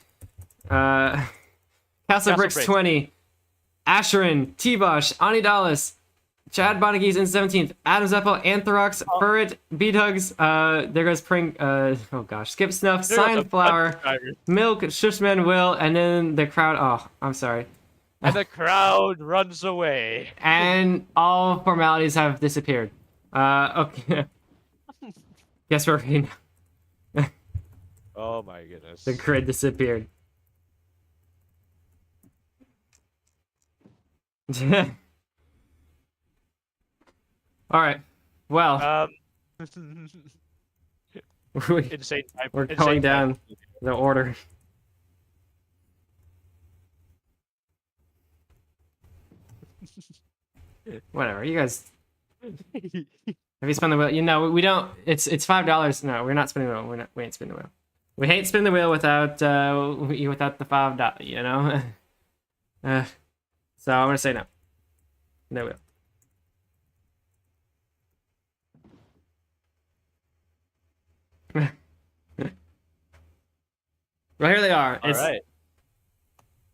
Speaker 1: Castle Bricks 20, Asherin, T-Bosh, Anidalis, Chad Bonagi's in 17th. Adam Zeppel, Anthrax, Furret, Beathugs, there goes Pring, oh gosh, Skip Snuff, Flower, Milk, Shushman, Will, and then the crowd, oh, I'm sorry.
Speaker 2: And the crowd runs away.
Speaker 1: And all formalities have disappeared. Okay. Guess we're ready now.
Speaker 2: Oh my goodness.
Speaker 1: The grid disappeared. All right. Well,
Speaker 2: insane.
Speaker 1: We're going down the order. Whatever. You guys. Have you spun the wheel? You know, we don't. It's $5. No, we're not spinning the wheel. We ain't spinning the wheel. We hate spinning the wheel without the $5. You know. So I'm gonna say no. No wheel. Well, here they are.
Speaker 2: All right.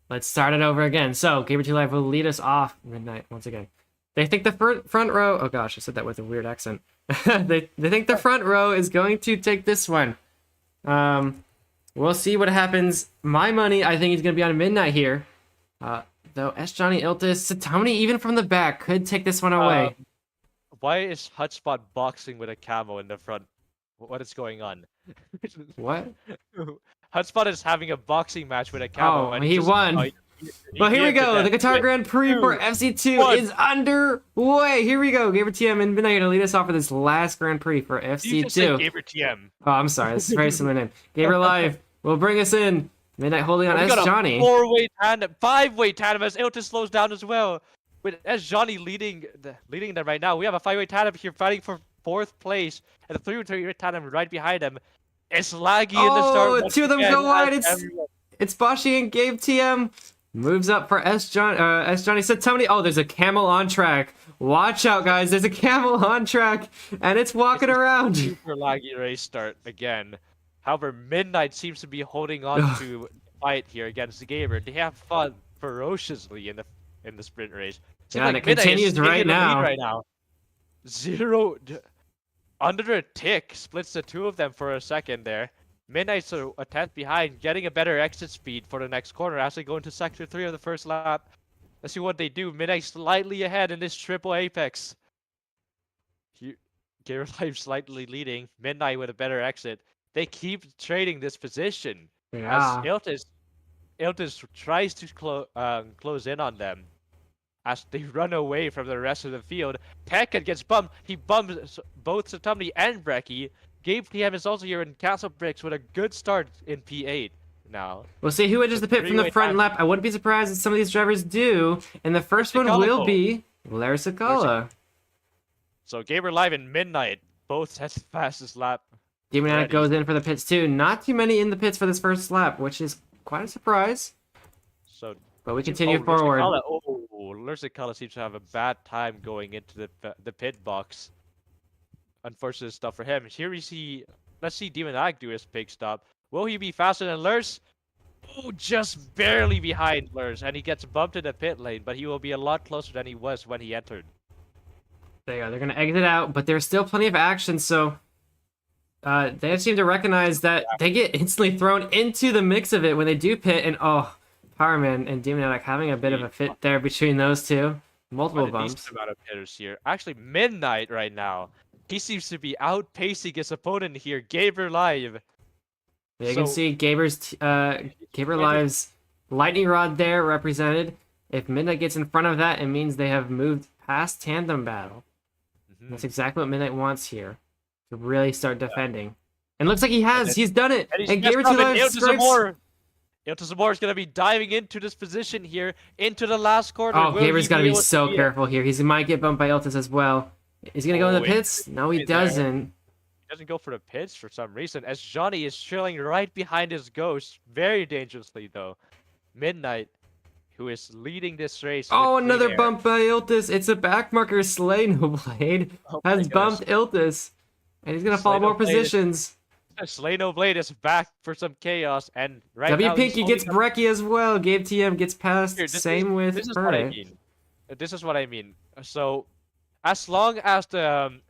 Speaker 1: Let's start it over again. So, Gamer 2 Live will lead us off midnight once again. They think the front row... Oh gosh, I said that with a weird accent. they think the front row is going to take this one. We'll see what happens. My money, I think he's going to be on midnight here. Though S. Johnny Iltis, Satomi, even from the back, could take this one away.
Speaker 2: Why is Hutspot boxing with a camo in the front? What is going on?
Speaker 1: What?
Speaker 2: Hutspot is having a boxing match with a camo.
Speaker 1: Oh,
Speaker 2: and
Speaker 1: he won. Well, here we go. The Qatar Grand Prix for FC2 is underway. Here we go. Gamer TM and Midnight to lead us off for this last Grand Prix for FC2.
Speaker 2: You just said Gamer TM.
Speaker 1: Oh, I'm sorry. This is a very similar name. Gamer Live will bring us in. Midnight holding on S. Johnny.
Speaker 2: 4-way tandem, 5-way tandem as Iltis slows down as well. With S. Johnny leading them right now. We have a 5-way tandem here fighting for 4th place, and a 3-way tandem right behind him. It's laggy in the start.
Speaker 1: Oh, two of them go wide. It's Boshi and Gabe TM. Moves up for S. Johnny Satomi. Oh, there's a camel on track. Watch out, guys. There's a camel on track, and it's walking around.
Speaker 2: Super laggy race start again. However, Midnight seems to be holding on to the fight here against the Gamer. They have fun ferociously in the sprint race.
Speaker 1: Yeah, and it continues right now.
Speaker 2: Under a tick splits the two of them for a second there. Midnight's a 10th behind, getting a better exit speed for the next corner as they go into sector 3 of the first lap. Let's see what they do. Midnight slightly ahead in this triple apex. Gamer Life slightly leading. Midnight with a better exit. They keep trading this position as Iltis tries to close in on them as they run away from the rest of the field. Tekken gets bumped. He bumps both Satomi and Brecky. Gabe TM is also here in Castle Bricks with a good start in P8 now.
Speaker 1: We'll see who enters the pit from the front lap. I wouldn't be surprised if some of these drivers do. And the first one will be Larisakala.
Speaker 2: So Gamer Live and Midnight both has the fastest lap.
Speaker 1: Demonatic goes in for the pits too. Not too many in the pits for this first lap, which is quite a surprise. But we continue forward.
Speaker 2: Larisakala seems to have a bad time going into the pit box. Unfortunate stuff for him. Here we see, let's see Demonatic do his pit stop. Will he be faster than Lurs? Oh, just barely behind Lurs, and he gets bumped in the pit lane, but he will be a lot closer than he was when he entered.
Speaker 1: There you go. They're going to exit out, but there's still plenty of action, so they seem to recognize that they get instantly thrown into the mix of it when they do pit, and Powerman and Demonatic having a bit of a fit there between those two. Multiple bumps.
Speaker 2: Decent amount of hitters here. Actually, Midnight right now. He seems to be outpacing his opponent here. Gaber Live.
Speaker 1: Yeah, you can see Gaber Live's lightning rod there represented. If Midnight gets in front of that, it means they have moved past tandem battle. That's exactly what Midnight wants here, to really start defending. And looks like he has. He's done it. And Gaber Live scrapes.
Speaker 2: Iltis is going to be diving into this position here, into the last corner.
Speaker 1: Oh, Gaber's got to be so careful here. He might get bumped by Iltis as well. Is he going to go in the pits? No, he doesn't.
Speaker 2: He doesn't go for the pits for some reason, as Johnny is trailing right behind his ghost. Very dangerously, though. Midnight, who is leading this race.
Speaker 1: Oh,
Speaker 2: with clean
Speaker 1: another
Speaker 2: air.
Speaker 1: bump by Iltis. It's a backmarker. Slay No Blade
Speaker 2: Oh my
Speaker 1: has bumped
Speaker 2: goodness.
Speaker 1: Iltis. And he's going to
Speaker 2: Slay
Speaker 1: follow
Speaker 2: No
Speaker 1: more
Speaker 2: Blade is-
Speaker 1: positions.
Speaker 2: Slano Blade is back for some chaos, and right
Speaker 1: W
Speaker 2: now he's
Speaker 1: Pinky gets
Speaker 2: holding up
Speaker 1: Brecky as well. Gabe TM gets past.
Speaker 2: here.
Speaker 1: Same with
Speaker 2: This is what I
Speaker 1: Burrit.
Speaker 2: mean. This is what I mean. So, as long as the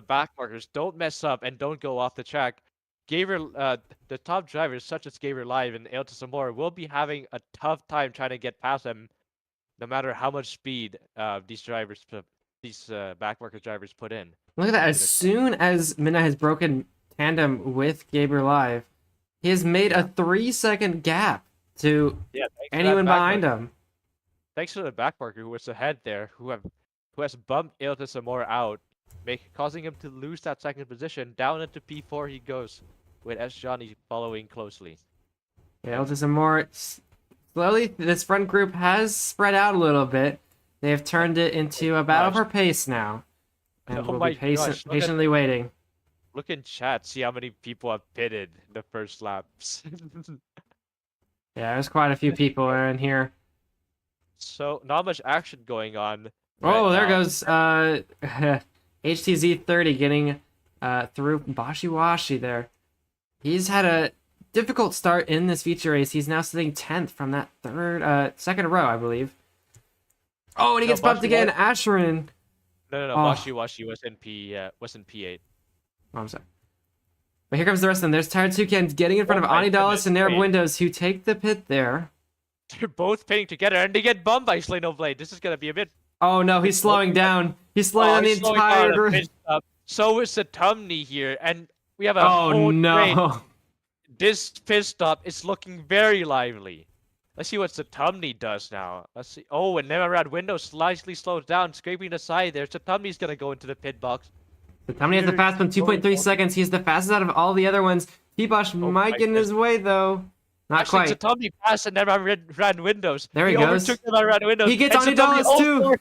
Speaker 2: back markers don't mess up and don't go off the track, the top drivers such as Gabriel Live and Elton Zamora will be having a tough time trying to get past them, no matter how much speed these back marker drivers put in.
Speaker 1: Look at that. As soon as Midnight has broken tandem with Gabriel Live, he has made a 3-second gap to
Speaker 2: Yeah, thanks to that
Speaker 1: anyone
Speaker 2: back
Speaker 1: behind
Speaker 2: marker.
Speaker 1: him.
Speaker 2: Thanks to the back marker who was ahead there, who has bumped Elton Zamora out, causing him to lose that second position. Down into P4 he goes, with S. Johnny following closely.
Speaker 1: Yeah, Iltis and more. Slowly, this front group has spread out a little bit. They have turned it into a battle for pace now. And
Speaker 2: Oh
Speaker 1: we'll
Speaker 2: my
Speaker 1: be
Speaker 2: gosh, look at-
Speaker 1: patiently waiting.
Speaker 2: Look in chat, see how many people have pitted in the first laps.
Speaker 1: Yeah, there's quite a few people in here.
Speaker 2: So, not much action going on.
Speaker 1: Oh,
Speaker 2: right
Speaker 1: there
Speaker 2: now.
Speaker 1: goes HTZ30 getting through Bashi Washi there. He's had a difficult start in this feature race. He's now sitting 10th from that second row, I believe. Oh, and he
Speaker 2: No,
Speaker 1: gets bumped
Speaker 2: Bashi
Speaker 1: again.
Speaker 2: Washi-
Speaker 1: Asherin.
Speaker 2: No,
Speaker 1: Oh.
Speaker 2: Washi Washi was in P8.
Speaker 1: Oh, I'm sorry. But here comes the rest of them. There's Tired Toucan getting in front
Speaker 2: Oh
Speaker 1: of
Speaker 2: my
Speaker 1: Anidalis
Speaker 2: goodness,
Speaker 1: and Arab
Speaker 2: wait.
Speaker 1: Windows, who take the pit there.
Speaker 2: They're both pitting together, and they get bumped by Slano Blade. This is gonna be a bit.
Speaker 1: Oh no, he's slowing down. He's slowing down the
Speaker 2: he's slowing
Speaker 1: entire
Speaker 2: down a
Speaker 1: group.
Speaker 2: pit stop. So is the Tumney here, and we have a
Speaker 1: Oh
Speaker 2: whole train.
Speaker 1: no.
Speaker 2: This pit stop is looking very lively. Let's see what Satumni does now. Let's see. Oh, and Nemerad window slightly slows down, scraping the side there. Satumni's gonna go into the pit box.
Speaker 1: The Tommy has the fast one, 2.3 seconds. He's the fastest out of all the other ones. T-Bosh
Speaker 2: Oh
Speaker 1: might
Speaker 2: my
Speaker 1: get in his way though. Not
Speaker 2: Actually,
Speaker 1: quite.
Speaker 2: Satumni passed and Nemerad ran windows.
Speaker 1: There he goes.
Speaker 2: Overtook Nemerad windows.
Speaker 1: He gets
Speaker 2: and
Speaker 1: Anidalis
Speaker 2: Satumni
Speaker 1: too.
Speaker 2: also-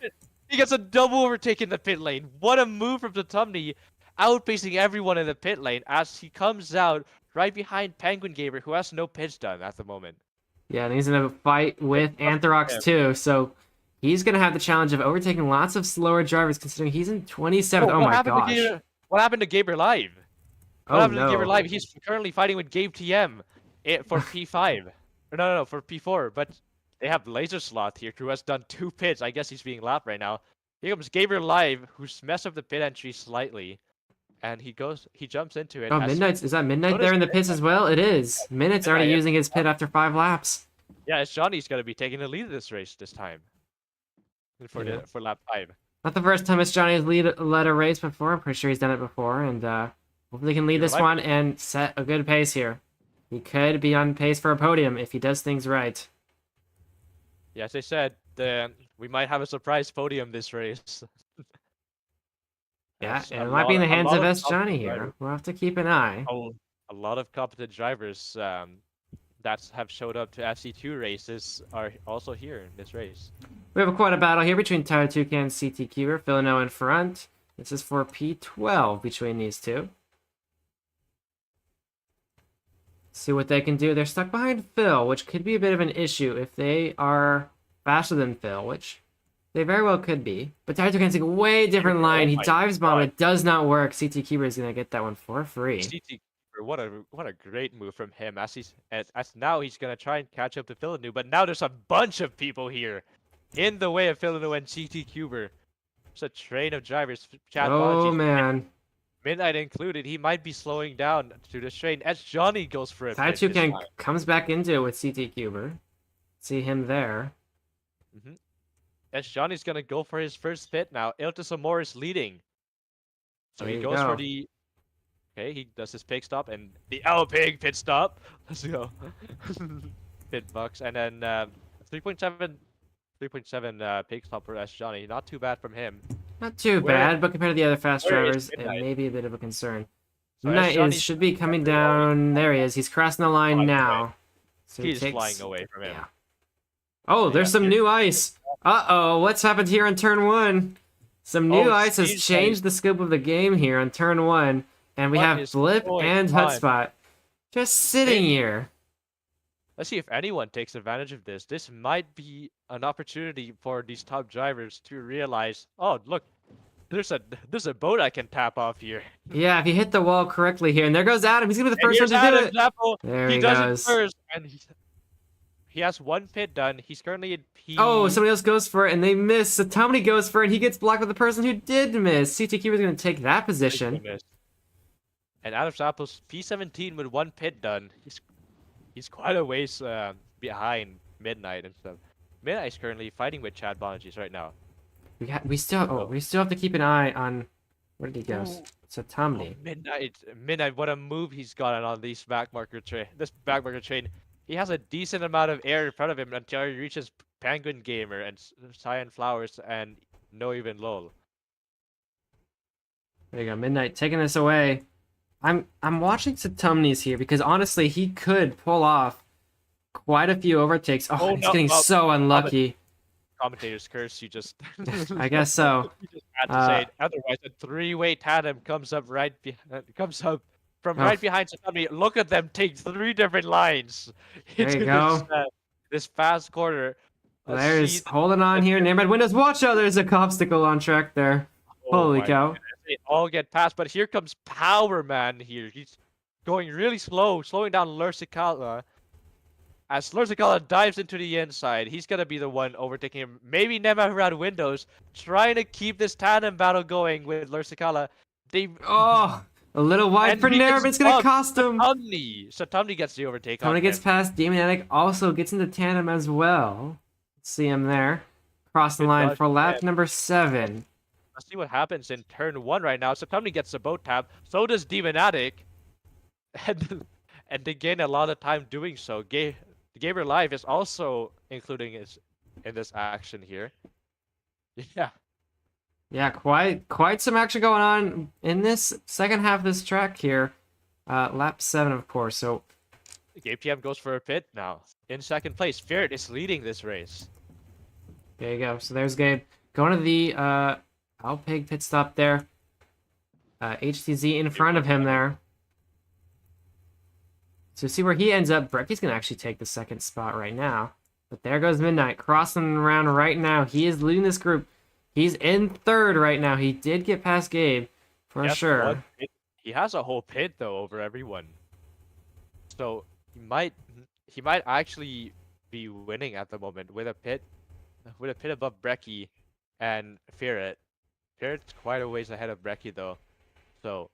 Speaker 2: He gets a double overtake in the pit lane. What a move from Satumni, outpacing everyone in the pit lane as he comes out right behind Penguin Gamer, who has no pitch done at the moment.
Speaker 1: Yeah, and he's in a fight with Anthrax too, so he's gonna have the challenge of overtaking lots of slower drivers, considering he's in 27th. Oh
Speaker 2: what
Speaker 1: my
Speaker 2: happened
Speaker 1: gosh.
Speaker 2: What happened to Gamer Live? What
Speaker 1: Oh
Speaker 2: happened to Gamer
Speaker 1: no.
Speaker 2: Live? He's currently fighting with Gabe TM for P5. Or no, for P4. But they have Laser Sloth here, who has done 2 pits. I guess he's being lapped right now. Here comes Gamer Live, who's messed up the pit entry slightly. And he jumps into it.
Speaker 1: Oh, Midnight's, is that Midnight there in the pits as well? It is. Minutte's already
Speaker 2: Yeah.
Speaker 1: using his pit after 5 laps.
Speaker 2: Yeah, it's Johnny's gonna be taking the lead of this race this time.
Speaker 1: Yeah.
Speaker 2: For lap 5.
Speaker 1: Not the first time Miss Johnny has led a race before. I'm pretty sure he's done it before, and hopefully he can lead
Speaker 2: You're
Speaker 1: this
Speaker 2: right.
Speaker 1: one and set a good pace here. He could be on pace for a podium if he does things right.
Speaker 2: Yeah, as I said, we might have a surprise podium this race.
Speaker 1: Yeah,
Speaker 2: As
Speaker 1: and
Speaker 2: a
Speaker 1: it might be in the
Speaker 2: lot- a
Speaker 1: hands
Speaker 2: lot
Speaker 1: of S. Johnny
Speaker 2: competent
Speaker 1: here.
Speaker 2: drivers-
Speaker 1: We'll have to keep an eye.
Speaker 2: A lot of competent drivers that have showed up to FC2 races are also here in this race.
Speaker 1: We have quite a battle here between Tyler Toucan and CT Cuber. Philino in front. This is for P12 between these two. See what they can do. They're stuck behind Phil, which could be a bit of an issue if they are faster than Phil, which they very well could be. But Tyler Toucan's a way different line. He
Speaker 2: my
Speaker 1: dives bomb.
Speaker 2: God.
Speaker 1: It does not work. CT Cuber is going to get that one for free.
Speaker 2: CT, what a great move from him. As now he's gonna try and catch up to Philinu, but now there's a bunch of people here in the way of Philinu and CT Cuber. There's a train of drivers. Chad
Speaker 1: Oh,
Speaker 2: apologies,
Speaker 1: man.
Speaker 2: Midnight included. He might be slowing down to the train as Johnny goes for a
Speaker 1: Tyler
Speaker 2: pit this
Speaker 1: Toucan
Speaker 2: time.
Speaker 1: comes back into it with CT Cuber. See him there.
Speaker 2: As Johnny's gonna go for his first pit now. Iltis Amor is leading. So
Speaker 1: There
Speaker 2: he
Speaker 1: you
Speaker 2: goes
Speaker 1: go.
Speaker 2: for the. Okay, he does his pit stop and the L pig pit stop. Let's go. Pit box and then 3.7 pig stop for S Johnny. Not too bad from him.
Speaker 1: Not too
Speaker 2: Where-
Speaker 1: bad, but compared to the other fast
Speaker 2: where is
Speaker 1: drivers, it
Speaker 2: Midnight?
Speaker 1: may be a bit of a concern.
Speaker 2: So
Speaker 1: Midnight
Speaker 2: Johnny-
Speaker 1: should be coming down. There he is. He's crossing the line
Speaker 2: Flying
Speaker 1: now. So he
Speaker 2: He's
Speaker 1: takes...
Speaker 2: flying away from him.
Speaker 1: Yeah. Oh, there's
Speaker 2: Yeah,
Speaker 1: some
Speaker 2: here-
Speaker 1: new ice. Uh-oh, what's happened here on turn 1? Some new
Speaker 2: Oh,
Speaker 1: ice has
Speaker 2: Steve's
Speaker 1: changed the scope of the game here on turn 1. And we
Speaker 2: What
Speaker 1: have
Speaker 2: is
Speaker 1: Blip
Speaker 2: going
Speaker 1: and
Speaker 2: on?
Speaker 1: Hutspot just sitting
Speaker 2: They-
Speaker 1: here.
Speaker 2: Let's see if anyone takes advantage of this. This might be an opportunity for these top drivers to realize, oh, look, there's a boat I can tap off here.
Speaker 1: Yeah, if you hit the wall correctly here, and there goes Adam. He's gonna be the
Speaker 2: And
Speaker 1: first one
Speaker 2: here's
Speaker 1: to do
Speaker 2: Adam's
Speaker 1: it.
Speaker 2: apple.
Speaker 1: There
Speaker 2: He
Speaker 1: he
Speaker 2: does it
Speaker 1: goes.
Speaker 2: first, and he has one pit done. He's currently in P.
Speaker 1: Oh, somebody else goes for it, and they miss. So Tommy goes for it, and he gets blocked by the person who did miss. CTQ was gonna take that position.
Speaker 2: And Adam's apple's P17 with one pit done. He's quite a ways behind Midnight and stuff. Midnight's currently fighting with Chad Bonagis right now.
Speaker 1: We still have to keep an eye on where did he go?
Speaker 2: Oh.
Speaker 1: So Tommy.
Speaker 2: Midnight, what a move he's got on these backmarker train. This backmarker train, he has a decent amount of air in front of him until he reaches Penguin Gamer and Cyan Flowers and No Even Lol.
Speaker 1: There you go, Midnight taking this away. I'm watching Satumni's here because honestly he could pull off quite a few overtakes. Oh, he's getting so unlucky.
Speaker 2: Commentator's curse, you just
Speaker 1: I guess so.
Speaker 2: You just had to say it. Otherwise a three-way tandem comes up right behind Satumni. Look at them take 3 different lines.
Speaker 1: There you go.
Speaker 2: This fast corner.
Speaker 1: There's holding on here. Neighborhood windows. Watch out! There's a obstacle on track there. Holy cow!
Speaker 2: Goodness. They all get past, but here comes Power Man here. He's going really slow, slowing down Lursicala. As Lursicala dives into the inside, he's gonna be the one overtaking him. Maybe Nema around windows, trying to keep this tandem battle going with Lursicala.
Speaker 1: A little wide for Nerv. It's gonna cost him.
Speaker 2: Satumni gets the overtake.
Speaker 1: Satumni gets past. Demoniatic also gets into tandem as well. See him there, cross the line for lap number 7.
Speaker 2: Let's see what happens in turn 1 right now. Satumni gets the boat tap. So does Demonatic. And they gain a lot of time doing so. Gamer Live is also including in this action here. Yeah.
Speaker 1: Yeah, quite some action going on in this second half of this track here. Lap 7, of course. So
Speaker 2: APM goes for a pit now. In second place, Ferret is leading this race.
Speaker 1: There you go. So there's Gabe going to the Alpig pit stop there. HTZ in front of him there. So see where he ends up. Brecky's going to actually take the second spot right now. But there goes Midnight, crossing around right now. He is leading this group. He's in third right now. He did get past Gabe, for sure.
Speaker 2: He has a whole pit, though, over everyone. So he might actually be winning at the moment with a pit above Brecky and Ferret. Ferret's quite a ways ahead of Brecky, though. So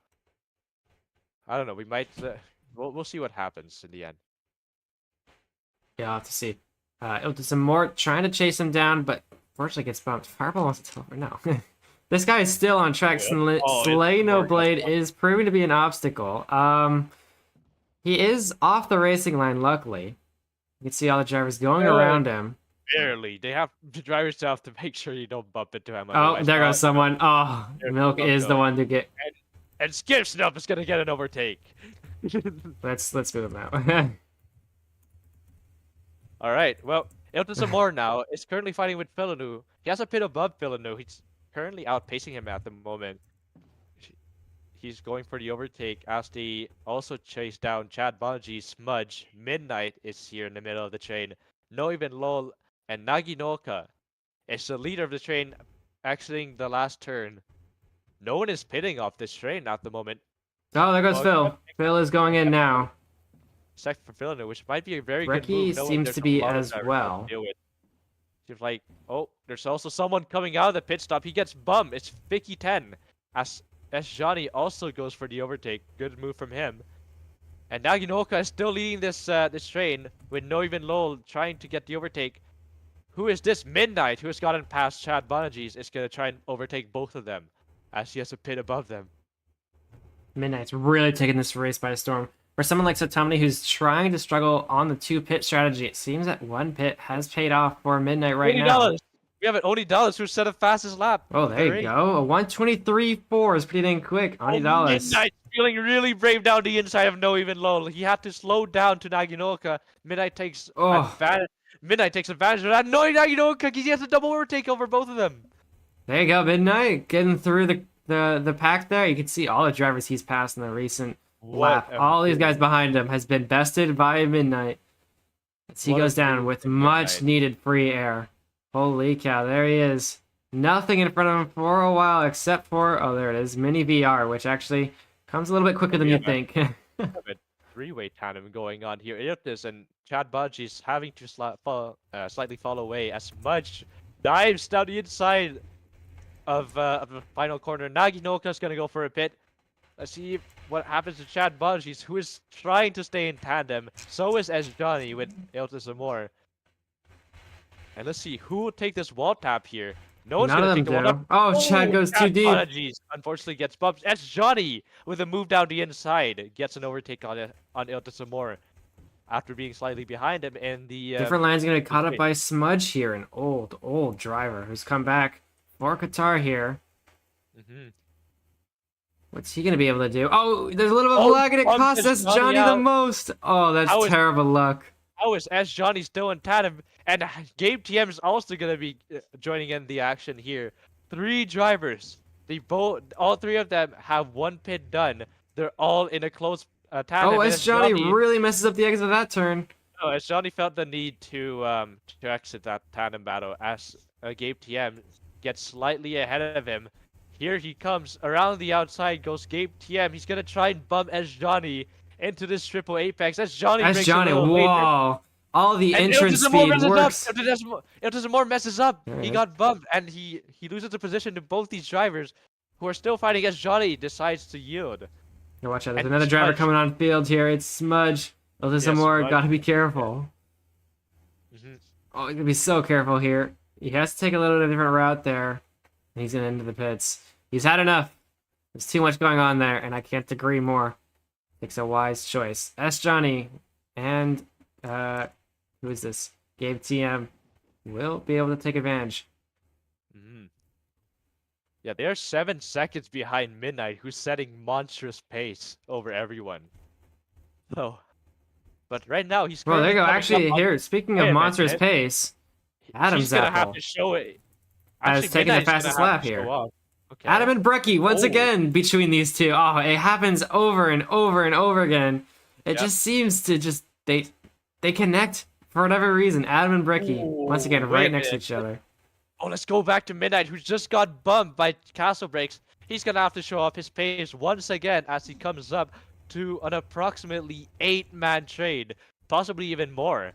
Speaker 2: I don't know. We might... We'll see what happens in the end.
Speaker 1: Yeah, I'll have to see. It'll do some more trying to chase him down, but fortunately gets bumped. Fireball wants to tell her no. This guy is still on track. Slay No Blade is proving to be an obstacle. He is off the racing line, luckily. You can see all the drivers going around him.
Speaker 2: Barely. The drivers have to make sure you don't bump into him.
Speaker 1: Oh, there goes someone. Oh, Milk is the one to get...
Speaker 2: And Skip Snuff is going to get an overtake.
Speaker 1: Let's move him out.
Speaker 2: All right. Well, into some more now. It's currently fighting with Filanu. He has a pit above Filanu. He's currently outpacing him at the moment. He's going for the overtake as they also chase down Chad Bonji, Smudge. Midnight is here in the middle of the train. No Even Lol and Naginoka is the leader of the train exiting the last turn. No one is pitting off this train at the moment.
Speaker 1: Oh, there goes Phil. Phil is going in now.
Speaker 2: Except for Filanu, which might be a very good
Speaker 1: move.
Speaker 2: Ricky
Speaker 1: seems to be as well.
Speaker 2: Seems like, oh, there's also someone coming out of the pit stop. He gets bumped. It's Vicky 10. As Johnny also goes for the overtake. Good move from him. And Naginoka is still leading this train with No Even Lol trying to get the overtake. Who is this? Midnight, who has gotten past Chad Bonagis, is going to try and overtake both of them as he has a pit above them.
Speaker 1: Midnight's really taking this race by storm. For someone like Satomni who's trying to struggle on the 2-pit strategy, it seems that 1 pit has paid off for Midnight right now.
Speaker 2: We have an Oni who set a fastest lap.
Speaker 1: Oh, there you go. A 1:23.4 is pretty dang quick. Oni
Speaker 2: Midnight feeling really brave down the inside of No Even Lol. He had to slow down to Naginoka. Midnight takes advantage. Midnight takes advantage of that. No, Naginoka, he has a double overtake over both of them.
Speaker 1: There you go, Midnight getting through the pack there. You can see all the drivers he's passed in the recent lap. All these guys behind him has been bested by Midnight. As he
Speaker 2: What a
Speaker 1: goes down
Speaker 2: move
Speaker 1: with
Speaker 2: from
Speaker 1: much
Speaker 2: Midnight.
Speaker 1: needed free air. Holy cow, there he is. Nothing in front of him for a while except for, oh, there it is, Mini VR, which actually comes a little bit quicker
Speaker 2: Oh,
Speaker 1: than
Speaker 2: we
Speaker 1: you
Speaker 2: have a,
Speaker 1: think.
Speaker 2: a three-way tandem going on here. Iltis and Chad Budge is having to slightly fall away as Mudge dives down the inside of the final corner. Naginoka's gonna go for a pit. Let's see what happens to Chad Budge, who is trying to stay in tandem. So is Johnny with Iltis Amor. And let's see who will take this wall tap here. No one's
Speaker 1: None of
Speaker 2: gonna
Speaker 1: them
Speaker 2: take the wall tap.
Speaker 1: do. Oh, Chad goes too deep.
Speaker 2: Apologies. Unfortunately, gets bumped. That's Johnny with a move down the inside. Gets an overtake on Iltis Amor after being slightly behind him in the
Speaker 1: Different Line's gonna get caught up
Speaker 2: straight.
Speaker 1: by Smudge here, an old driver who's come back for Qatar here. What's he gonna be able to do? Oh, there's a little bit of lag and it costs us Johnny the most. Oh, that's terrible luck.
Speaker 2: How is Johnny still in tandem? And Game TM is also gonna be joining in the action here. 3 drivers. All 3 of them have 1 pit done. They're all in a close tandem.
Speaker 1: Oh, Johnny really messes up the exit of that turn.
Speaker 2: Oh, Johnny felt the need to exit that tandem battle as Gabe TM gets slightly ahead of him. Here he comes around the outside. Goes Gabe TM. He's gonna try and bump Johnny into this triple apex. Johnny.
Speaker 1: Whoa! All the entrance speed works.
Speaker 2: Iltis messes up. He got bumped, and he loses the position to both these drivers, who are still fighting as Johnny decides to yield.
Speaker 1: Now watch out! There's another driver coming on field here. It's Smudge. Iltis Amor, gotta be careful. Oh, he's gonna be so careful here. He has to take a little bit of a different route there. And he's gonna enter the pits. He's had enough. There's too much going on there, and I can't agree more. It's a wise choice. Johnny and who is this? Gabe TM will be able to take advantage.
Speaker 2: Yeah, they are 7 seconds behind Midnight, who's setting monstrous pace over everyone. So, but right now he's.
Speaker 1: Well, there you go. Actually, here, speaking of monstrous pace, Adam's
Speaker 2: gonna have to show it.
Speaker 1: Has taken the fastest lap here. Okay. Adam and Brecky once again between these two. Oh, it happens over and over and over again. It just seems to they connect for whatever reason. Adam and Brecky once again right next to each other.
Speaker 2: Oh, let's go back to Midnight, who just got bumped by Castle Breaks. He's gonna have to show off his pace once again as he comes up to an approximately 8-man trade, possibly even more.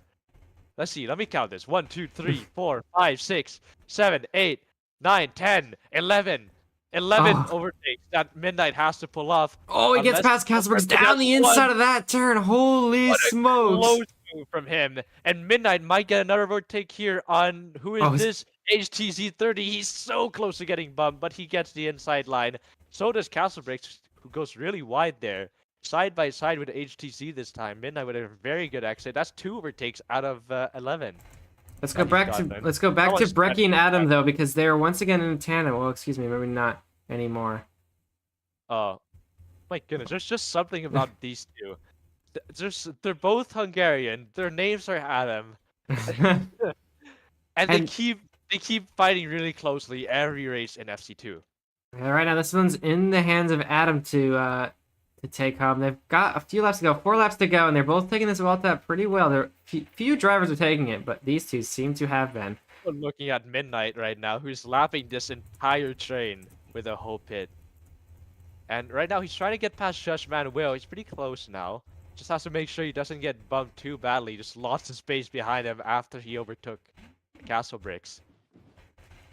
Speaker 2: Let's see, let me count this. 1, 2, 3, 4, 5, 6, 7, 8, 9, 10, 11. 11 overtakes that Midnight has to pull off.
Speaker 1: Oh, he gets past Castleberg's down the inside of that turn. Holy smokes.
Speaker 2: Close move from him. And Midnight might get another overtake here on, who is this? HTZ30. He's so close to getting bumped, but he gets the inside line. So does Castleberg, who goes really wide there. Side by side with HTC this time. Midnight with a very good exit. That's 2 overtakes out of 11.
Speaker 1: Let's go back to Brecky and Adam though, because they're once again in tandem. Well, excuse me, maybe not anymore.
Speaker 2: Oh, my goodness! There's just something about these two. They're both Hungarian. Their names are Adam, and they keep fighting really closely every race in FC2.
Speaker 1: Yeah, right now, this one's in the hands of Adam to take home. They've got a few laps to go, 4 laps to go, and they're both taking this wall tap pretty well. There few drivers are taking it, but these two seem to have been.
Speaker 2: I'm looking at Midnight right now, who's lapping this entire train with a whole pit. And right now, he's trying to get past Judgman Will. He's pretty close now. Just has to make sure he doesn't get bumped too badly. Just lots of space behind him after he overtook Castle Bricks.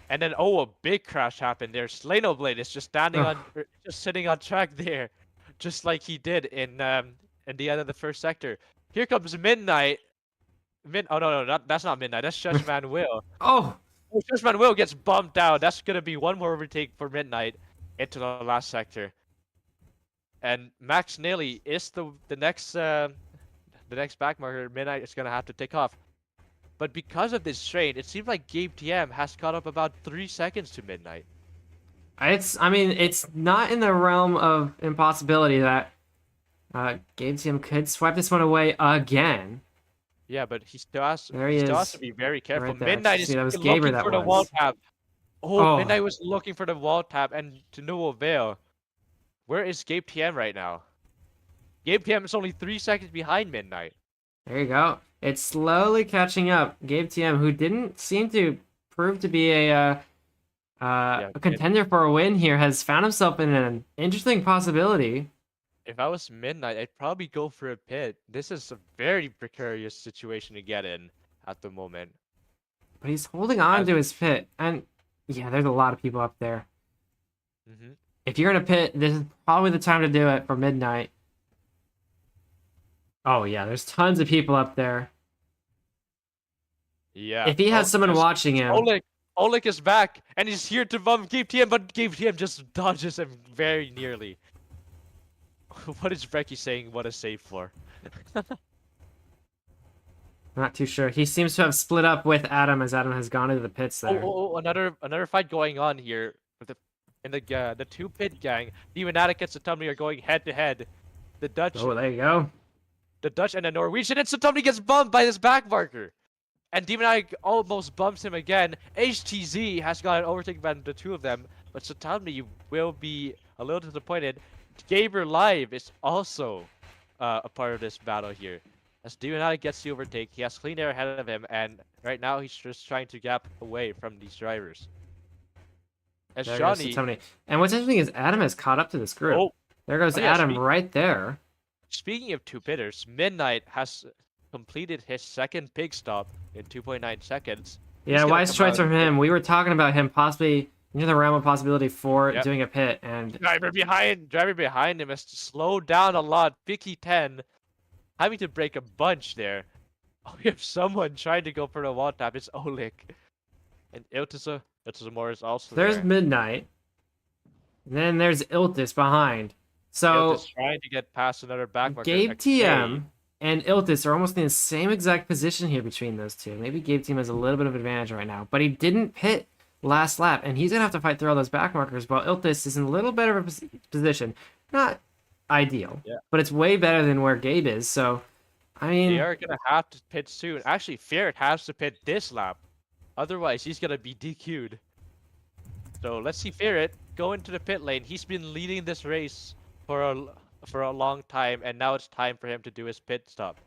Speaker 2: And then, a big crash happened there. Slano Blade is just sitting on track there. Just like he did in the end of the first sector. Here comes Midnight. Oh no, that's not Midnight. That's Judgman Will. Judgman Will gets bumped out. That's gonna be one more overtake for Midnight into the last sector. And Max Neely is the next backmarker. Midnight is gonna have to take off. But because of this train, it seems like Gabe TM has caught up about 3 seconds to Midnight.
Speaker 1: It's not in the realm of impossibility that Gabe TM could swipe this one away again.
Speaker 2: Yeah, but he still has to be very careful.
Speaker 1: Right
Speaker 2: Midnight is looking for the wall tap. Midnight was looking for the wall tap, and to no avail. Where is Gabe TM right now? Gabe TM is only 3 seconds behind Midnight.
Speaker 1: There you go. It's slowly catching up. Gabe TM, who didn't seem to prove to be
Speaker 2: Yeah,
Speaker 1: a contender for a win here, has found himself in an interesting possibility.
Speaker 2: if I was Midnight, I'd probably go for a pit. This is a very precarious situation to get in at the moment.
Speaker 1: But he's holding on
Speaker 2: As-
Speaker 1: to his pit. And yeah, there's a lot of people up there.
Speaker 2: Mhm.
Speaker 1: If you're in a pit, this is probably the time to do it for Midnight. Oh yeah, there's tons of people up there.
Speaker 2: Yeah.
Speaker 1: If he has someone watching him,
Speaker 2: Oleg is back, and he's here to bump Gabe TM, but Gabe TM just dodges him very nearly. What is Brecky saying? What a save for?
Speaker 1: I'm not too sure. He seems to have split up with Adam as Adam has gone into the pits there.
Speaker 2: Another fight going on here. The two pit gang, Demonatic and Satumni are going head to head. The Dutch
Speaker 1: there you go.
Speaker 2: The Dutch and the Norwegian, and Satumni gets bumped by this back marker. And Demonatic almost bumps him again. HTZ has got an overtaken by the two of them, but Satumni will be a little disappointed. Gaber Live is also a part of this battle here. As Demonatic gets the overtake, he has clean air ahead of him, and right now he's just trying to gap away from these drivers. As
Speaker 1: There goes
Speaker 2: Johnny,
Speaker 1: Satumni. And what's interesting is Adam has caught up to this group. There goes
Speaker 2: yeah,
Speaker 1: Adam right there.
Speaker 2: Speaking of two pitters, Midnight has completed his second pig stop in 2.9 seconds.
Speaker 1: Yeah, wise choice from him. We were talking about him possibly near the realm of possibility for doing a pit, and
Speaker 2: driver behind him has slowed down a lot. Picky 10 having to break a bunch there. Oh, we have someone trying to go for the wall tap. It's Oleg. And Iltizamor is also
Speaker 1: there's
Speaker 2: there.
Speaker 1: Midnight. And then there's Iltis behind. So
Speaker 2: Iltis trying to get past another back marker.
Speaker 1: Gabe TM and Iltis are almost in the same exact position here between those two. Maybe Gabe TM has a little bit of advantage right now, but he didn't pit last lap, and he's gonna have to fight through all those back markers while Iltis is in a little better of a position. Not ideal, but it's way better than where Gabe is. So, I mean,
Speaker 2: they are gonna have to pit soon. Actually, Ferret has to pit this lap, otherwise he's gonna be DQ'd. So let's see Ferret go into the pit lane. He's been leading this race for a long time, and now it's time for him to do his pit stop.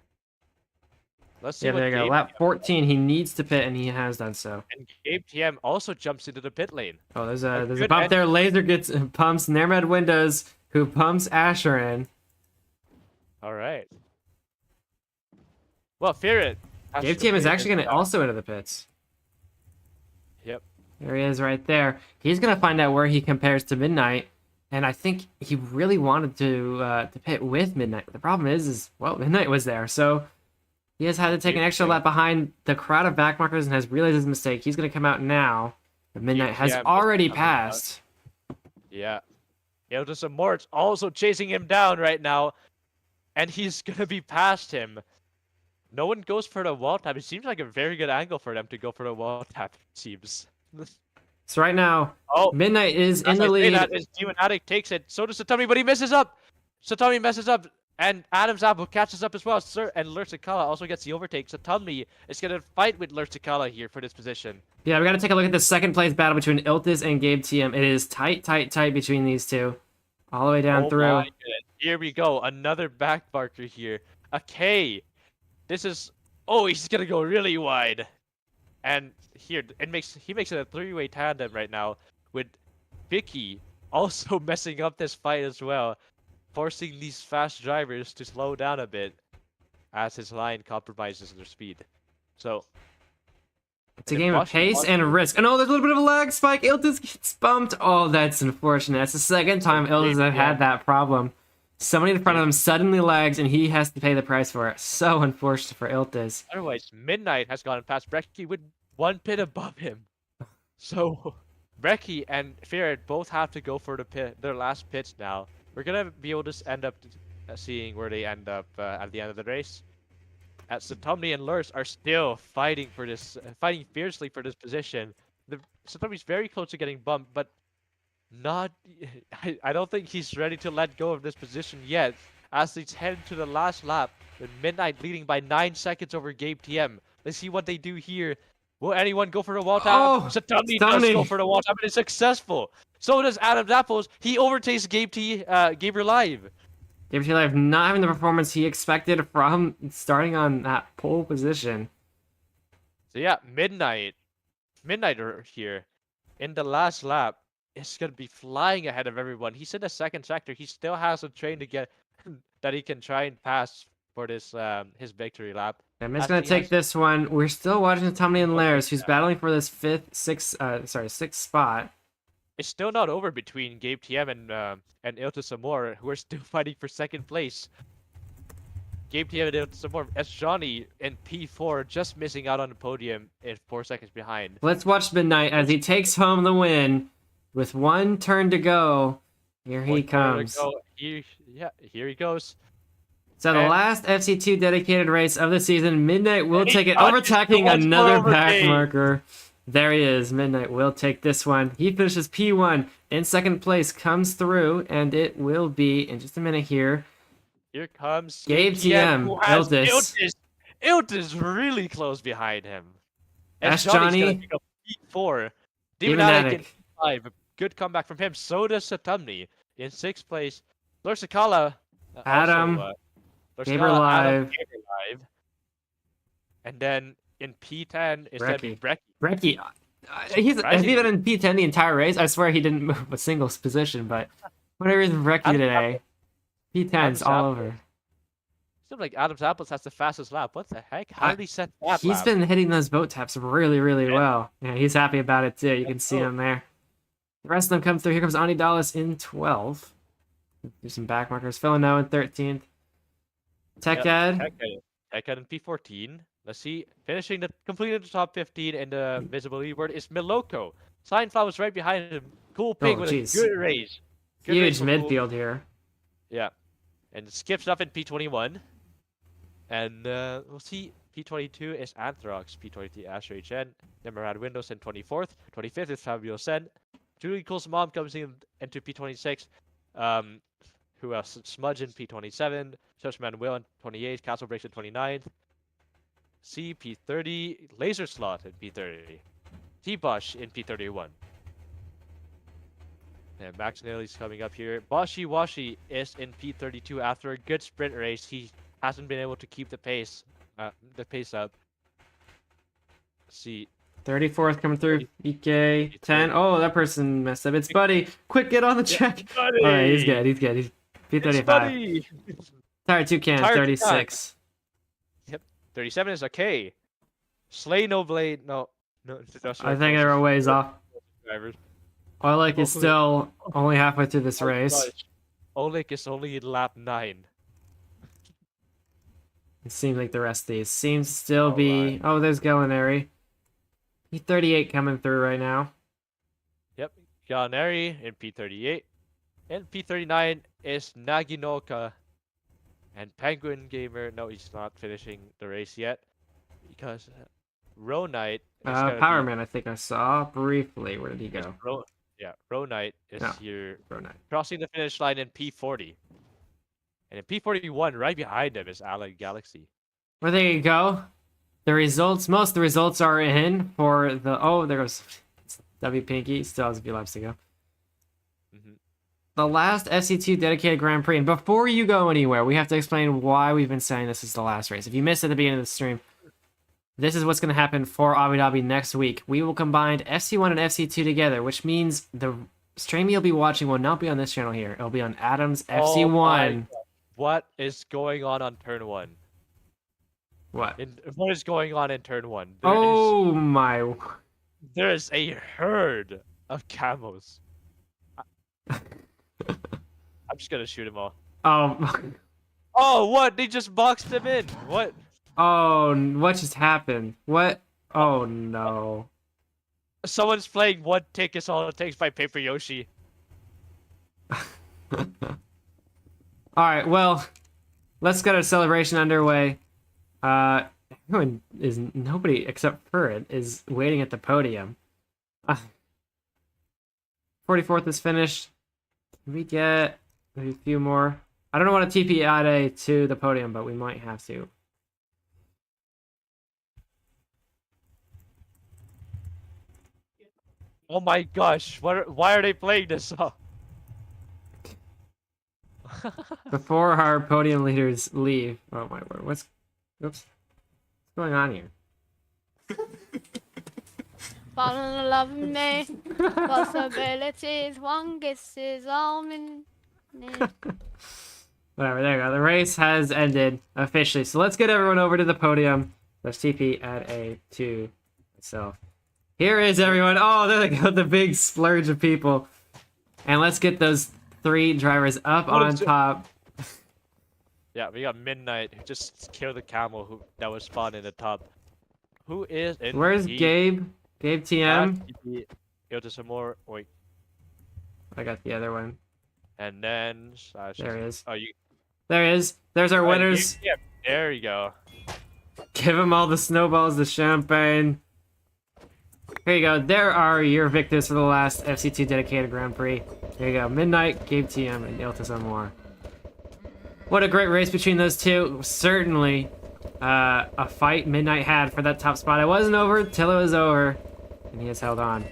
Speaker 2: Let's see.
Speaker 1: Yeah, there you go. Lap 14, he needs to pit, and he has done so.
Speaker 2: And Gabe TM also jumps into the pit lane.
Speaker 1: Oh, there's a bump there. Laser gets pumps Nermed Windows, who pumps Asher in.
Speaker 2: All right. Well, Ferret.
Speaker 1: Gabe TM is actually going to also into the pits.
Speaker 2: Yep.
Speaker 1: There he is right there. He's going to find out where he compares to Midnight. And I think he really wanted to pit with Midnight. The problem is well, Midnight was there, so he has had to take an extra lap behind the crowd of backmarkers and has realized his mistake. He's going to come out now. But Midnight has already passed.
Speaker 2: Yeah. Iltizamor's also chasing him down right now, and he's going to be past him. No one goes for the wall tap. It seems like a very good angle for them to go for the wall tap, it seems.
Speaker 1: So right now, Midnight is in the lead.
Speaker 2: His Demonatic takes it. So does Satumni, but he messes up. Satumni messes up, and Adam's Apple catches up as well. And Lursikala also gets the overtake. Satumni is going to fight with Lursikala here for this position.
Speaker 1: Yeah, we got to take a look at the second place battle between Iltis and Gabe TM. It is tight between these two. All the way down through.
Speaker 2: Here we go. Another back marker here. A K. This is... Oh, he's going to go really wide. And here, he makes it a three-way tandem right now, with Vicky also messing up this fight as well, forcing these fast drivers to slow down a bit as his line compromises their speed. So
Speaker 1: it's a game of pace and risk. And oh, there's a little bit of a lag spike. Iltis gets bumped. Oh, that's unfortunate. That's the second time Iltis have had that problem. Somebody in front of him suddenly lags, and he has to pay the price for it. So unfortunate for Iltis.
Speaker 2: Otherwise, Midnight has gone past Brecky with one pit above him. So Brecky and Ferret both have to go for their last pits now. We're gonna be able to end up seeing where they end up at the end of the race. As Satumni and Lurs are still fighting fiercely for this position. Satumni's very close to getting bumped, but I don't think he's ready to let go of this position yet, as he's headed to the last lap, with Midnight leading by 9 seconds over Gabe TM. Let's see what they do here. Will anyone go for the wall tap?
Speaker 1: Oh,
Speaker 2: Satumni does go for the wall tap, and it's successful. So does Adam's Apples. He overtakes Gaber Live.
Speaker 1: Gabriel Live not having the performance he expected from starting on that pole position.
Speaker 2: So yeah, Midnighter here in the last lap is gonna be flying ahead of everyone. He's in the second sector. He still has a train to get that he can try and pass for this his victory lap.
Speaker 1: I'm just gonna take this one. We're still watching Tommy and Lairs, who's battling for this sixth spot.
Speaker 2: It's still not over between Gabe TM and Ilta Samor, who are still fighting for second place. Gabe TM and Ilta Samor, as Johnny in P4 just missing out on the podium and 4 seconds behind.
Speaker 1: Let's watch Midnight as he takes home the win with 1 turn to go. Here he comes.
Speaker 2: Here he goes.
Speaker 1: So the last FC2 dedicated race of the season, Midnight will take it,
Speaker 2: touches
Speaker 1: overtaking
Speaker 2: the
Speaker 1: another
Speaker 2: one
Speaker 1: back
Speaker 2: game.
Speaker 1: marker. There he is. Midnight will take this one. He finishes P1 in second place, comes through, and it will be in just a minute here.
Speaker 2: Here comes
Speaker 1: Gabe TM,
Speaker 2: who has
Speaker 1: Iltis.
Speaker 2: Iltis really close behind him. And
Speaker 1: That's
Speaker 2: Johnny's
Speaker 1: Johnny.
Speaker 2: gonna pick up P4.
Speaker 1: Demonatic.
Speaker 2: Demonatic in P5. Good comeback from him. So does Satumni in 6th place. Lorsakala.
Speaker 1: Adam. Gaber Live.
Speaker 2: And then in P10 is gonna be Brecky.
Speaker 1: Brecky. Has he been in P10 the entire race? I swear he didn't move a single position, but whatever is Brecky today. P10's all over.
Speaker 2: Seems like Adam's Apples has the fastest lap. What the heck? How did he set that
Speaker 1: He's
Speaker 2: lap?
Speaker 1: been hitting those boat taps really, really well. Yeah, he's happy about it too. You can see him there. The rest of them come through. Here comes Ani Dallas in 12th. Do some back markers. Philano in 13th. Tech Ed.
Speaker 2: Tech Ed in P14. Let's see. Completing the top 15 in the visible leaderboard is Miloko. Seinfeld was right behind him. Cool Pig with a good race.
Speaker 1: Huge midfield here.
Speaker 2: Yeah. And skips up in P21. And we'll see. P22 is Anthrax. P23 Asher HN. Never had Windows in 24th. 25th is Fabio Sen. Julie Cool's mom comes into P26. Who else? Smudge in P27. Judgman Will in 28th. Castle Breaks in 29th. C P30. Laser Slot in P30. T-Bosh in P31. And Max Neely's coming up here. Boshi Washi is in P32 after a good sprint race. He hasn't been able to keep the pace up. See.
Speaker 1: 34th coming through. EK 10. Oh, that person messed up. It's Buddy. Quick, get on the track.
Speaker 2: Yeah,
Speaker 1: all right, he's good. He's good. He's P35. Tire Toucan 36.
Speaker 2: Yep. 37 is okay. Slay no blade. No.
Speaker 1: I think they're a ways off.
Speaker 2: Drivers.
Speaker 1: Oleg is still only halfway through this race.
Speaker 2: Oleg is only in lap 9.
Speaker 1: It seems like the rest of these seems to still be. Oh, there's Gallinari. P38 coming through right now.
Speaker 2: Yep, Gallinari in P38. And P39 is Naginoka. And Penguin Gamer, no, he's not finishing the race yet. Because Row Knight
Speaker 1: Powerman, I think I saw briefly. Where did he go?
Speaker 2: Row Knight is here.
Speaker 1: Row Knight.
Speaker 2: Crossing the finish line in P40. And in P41, right behind him is Allied Galaxy.
Speaker 1: Well, there you go. The results, most of the results are in for the. Oh, there goes W Pinky. Still has a few laps to go. The last FC2 dedicated Grand Prix. And before you go anywhere, we have to explain why we've been saying this is the last race. If you missed it at the beginning of the stream, this is what's going to happen for Abu Dhabi next week. We will combine FC1 and FC2 together, which means the stream you'll be watching will not be on this channel here. It'll be on Adam's FC1.
Speaker 2: What is going on turn 1?
Speaker 1: What?
Speaker 2: What is going on in turn 1? There is a herd of camos. I'm just gonna shoot them all. Oh, what? They just boxed them in. What?
Speaker 1: Oh, what just happened? What? Oh, no.
Speaker 2: Someone's playing One Tick is All It Takes by Paper Yoshi.
Speaker 1: Alright, well, let's get our celebration underway. Nobody except Furret is waiting at the podium. 44th is finished. Can we get maybe a few more? I don't want to TP Ade to the podium, but we might have to.
Speaker 2: Oh my gosh, why are they playing this song?
Speaker 1: before our podium leaders leave. Oh my word! What's going on here?
Speaker 3: Fall in love with me. Possibilities, one kiss is all we need.
Speaker 1: Whatever, there you go. The race has ended officially. So let's get everyone over to the podium. There's TP at A2 itself. Here is everyone. Oh, there they go, the big splurge of people. And let's get those 3 drivers up on top.
Speaker 2: Yeah, we got Midnight who just killed the camel that was spawned in the top. Who is in
Speaker 1: Where's
Speaker 2: the
Speaker 1: Gabe? Gabe TM?
Speaker 2: Go to some more. Wait.
Speaker 1: I got the other one.
Speaker 2: And then
Speaker 1: There he is.
Speaker 2: Oh, you.
Speaker 1: There he is. There's our winners.
Speaker 2: Yeah, there you go.
Speaker 1: Give them all the snowballs, the champagne. Here you go. There are your victors for the last FC2 dedicated Grand Prix. There you go. Midnight, Gabe TM, and Iltis Amor. What a great race between those two. Certainly a fight Midnight had for that top spot. It wasn't over till it was over, and he has held on.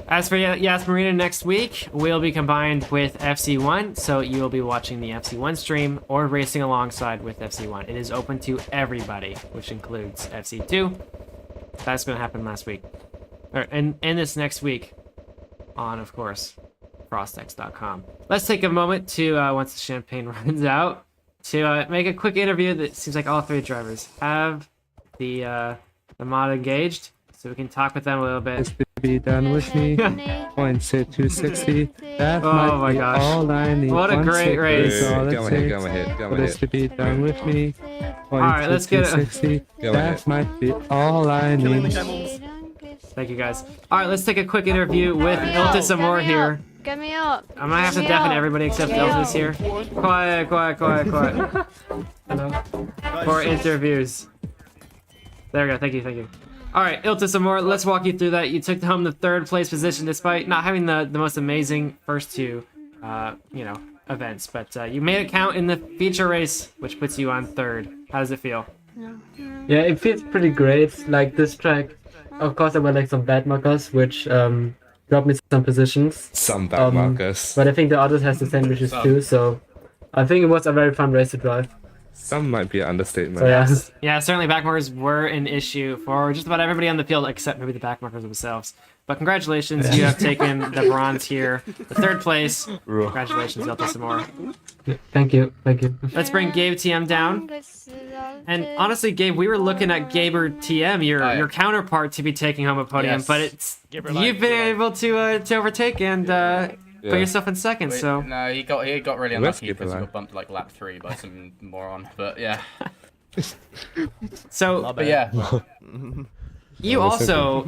Speaker 1: As for Yas Marina next week, we'll be combined with FC1, so you will be watching the FC1 stream or racing alongside with FC1. It is open to everybody, which includes FC2. That's going to happen last week. And this next week on, of course, frostex.com. Let's take a moment to, once the champagne runs out, to make a quick interview that seems like all 3 drivers have the mod engaged, so we can talk with them a little bit.
Speaker 4: Be done with me. Points at 260. That
Speaker 1: Oh
Speaker 4: might
Speaker 1: my
Speaker 4: be
Speaker 1: gosh.
Speaker 4: all I need.
Speaker 1: What a great race.
Speaker 4: Go
Speaker 5: Go ahead.
Speaker 4: to be done with me.
Speaker 1: Alright, let's get it.
Speaker 4: 260.
Speaker 5: Go
Speaker 4: That
Speaker 5: ahead.
Speaker 4: might be all I need.
Speaker 1: Thank you, guys. Alright, let's take a quick interview with Iltis Amor here.
Speaker 3: Get me up.
Speaker 1: I might have to deafen everybody except Iltis here. Quiet. Hello. For interviews. There we go. Thank you. Alright, Iltis Amor, let's walk you through that. You took home the 3rd place position despite not having the most amazing first 2, events. But you made it count in the feature race, which puts you on 3rd. How does it feel?
Speaker 6: Yeah, it feels pretty great. Like this track, of course, there were like some bad markers, which dropped me some positions.
Speaker 5: Some bad markers.
Speaker 6: But I think the others has the same issues too, so I think it was a very fun race to drive.
Speaker 5: Some might be an understatement.
Speaker 6: So yeah.
Speaker 1: Yeah, certainly backmarkers were an issue for just about everybody on the field except maybe the backmarkers themselves. But congratulations, you have taken the bronze here. The 3rd place. Congratulations, Iltis Amor.
Speaker 6: Thank you.
Speaker 1: Let's bring Gabe TM down. And honestly, Gabe, we were looking at Gaber TM, your counterpart, to be taking home a podium,
Speaker 7: Yes.
Speaker 1: but it's
Speaker 2: Gaber
Speaker 1: you've been able to overtake and put
Speaker 5: Yeah.
Speaker 1: yourself in 2nd.
Speaker 7: Wait,
Speaker 1: So
Speaker 7: no, he got really
Speaker 5: Let's
Speaker 7: unlucky
Speaker 5: keep it
Speaker 7: because he
Speaker 5: alive.
Speaker 7: got bumped like lap 3 by some moron. But yeah, but yeah,
Speaker 1: you also,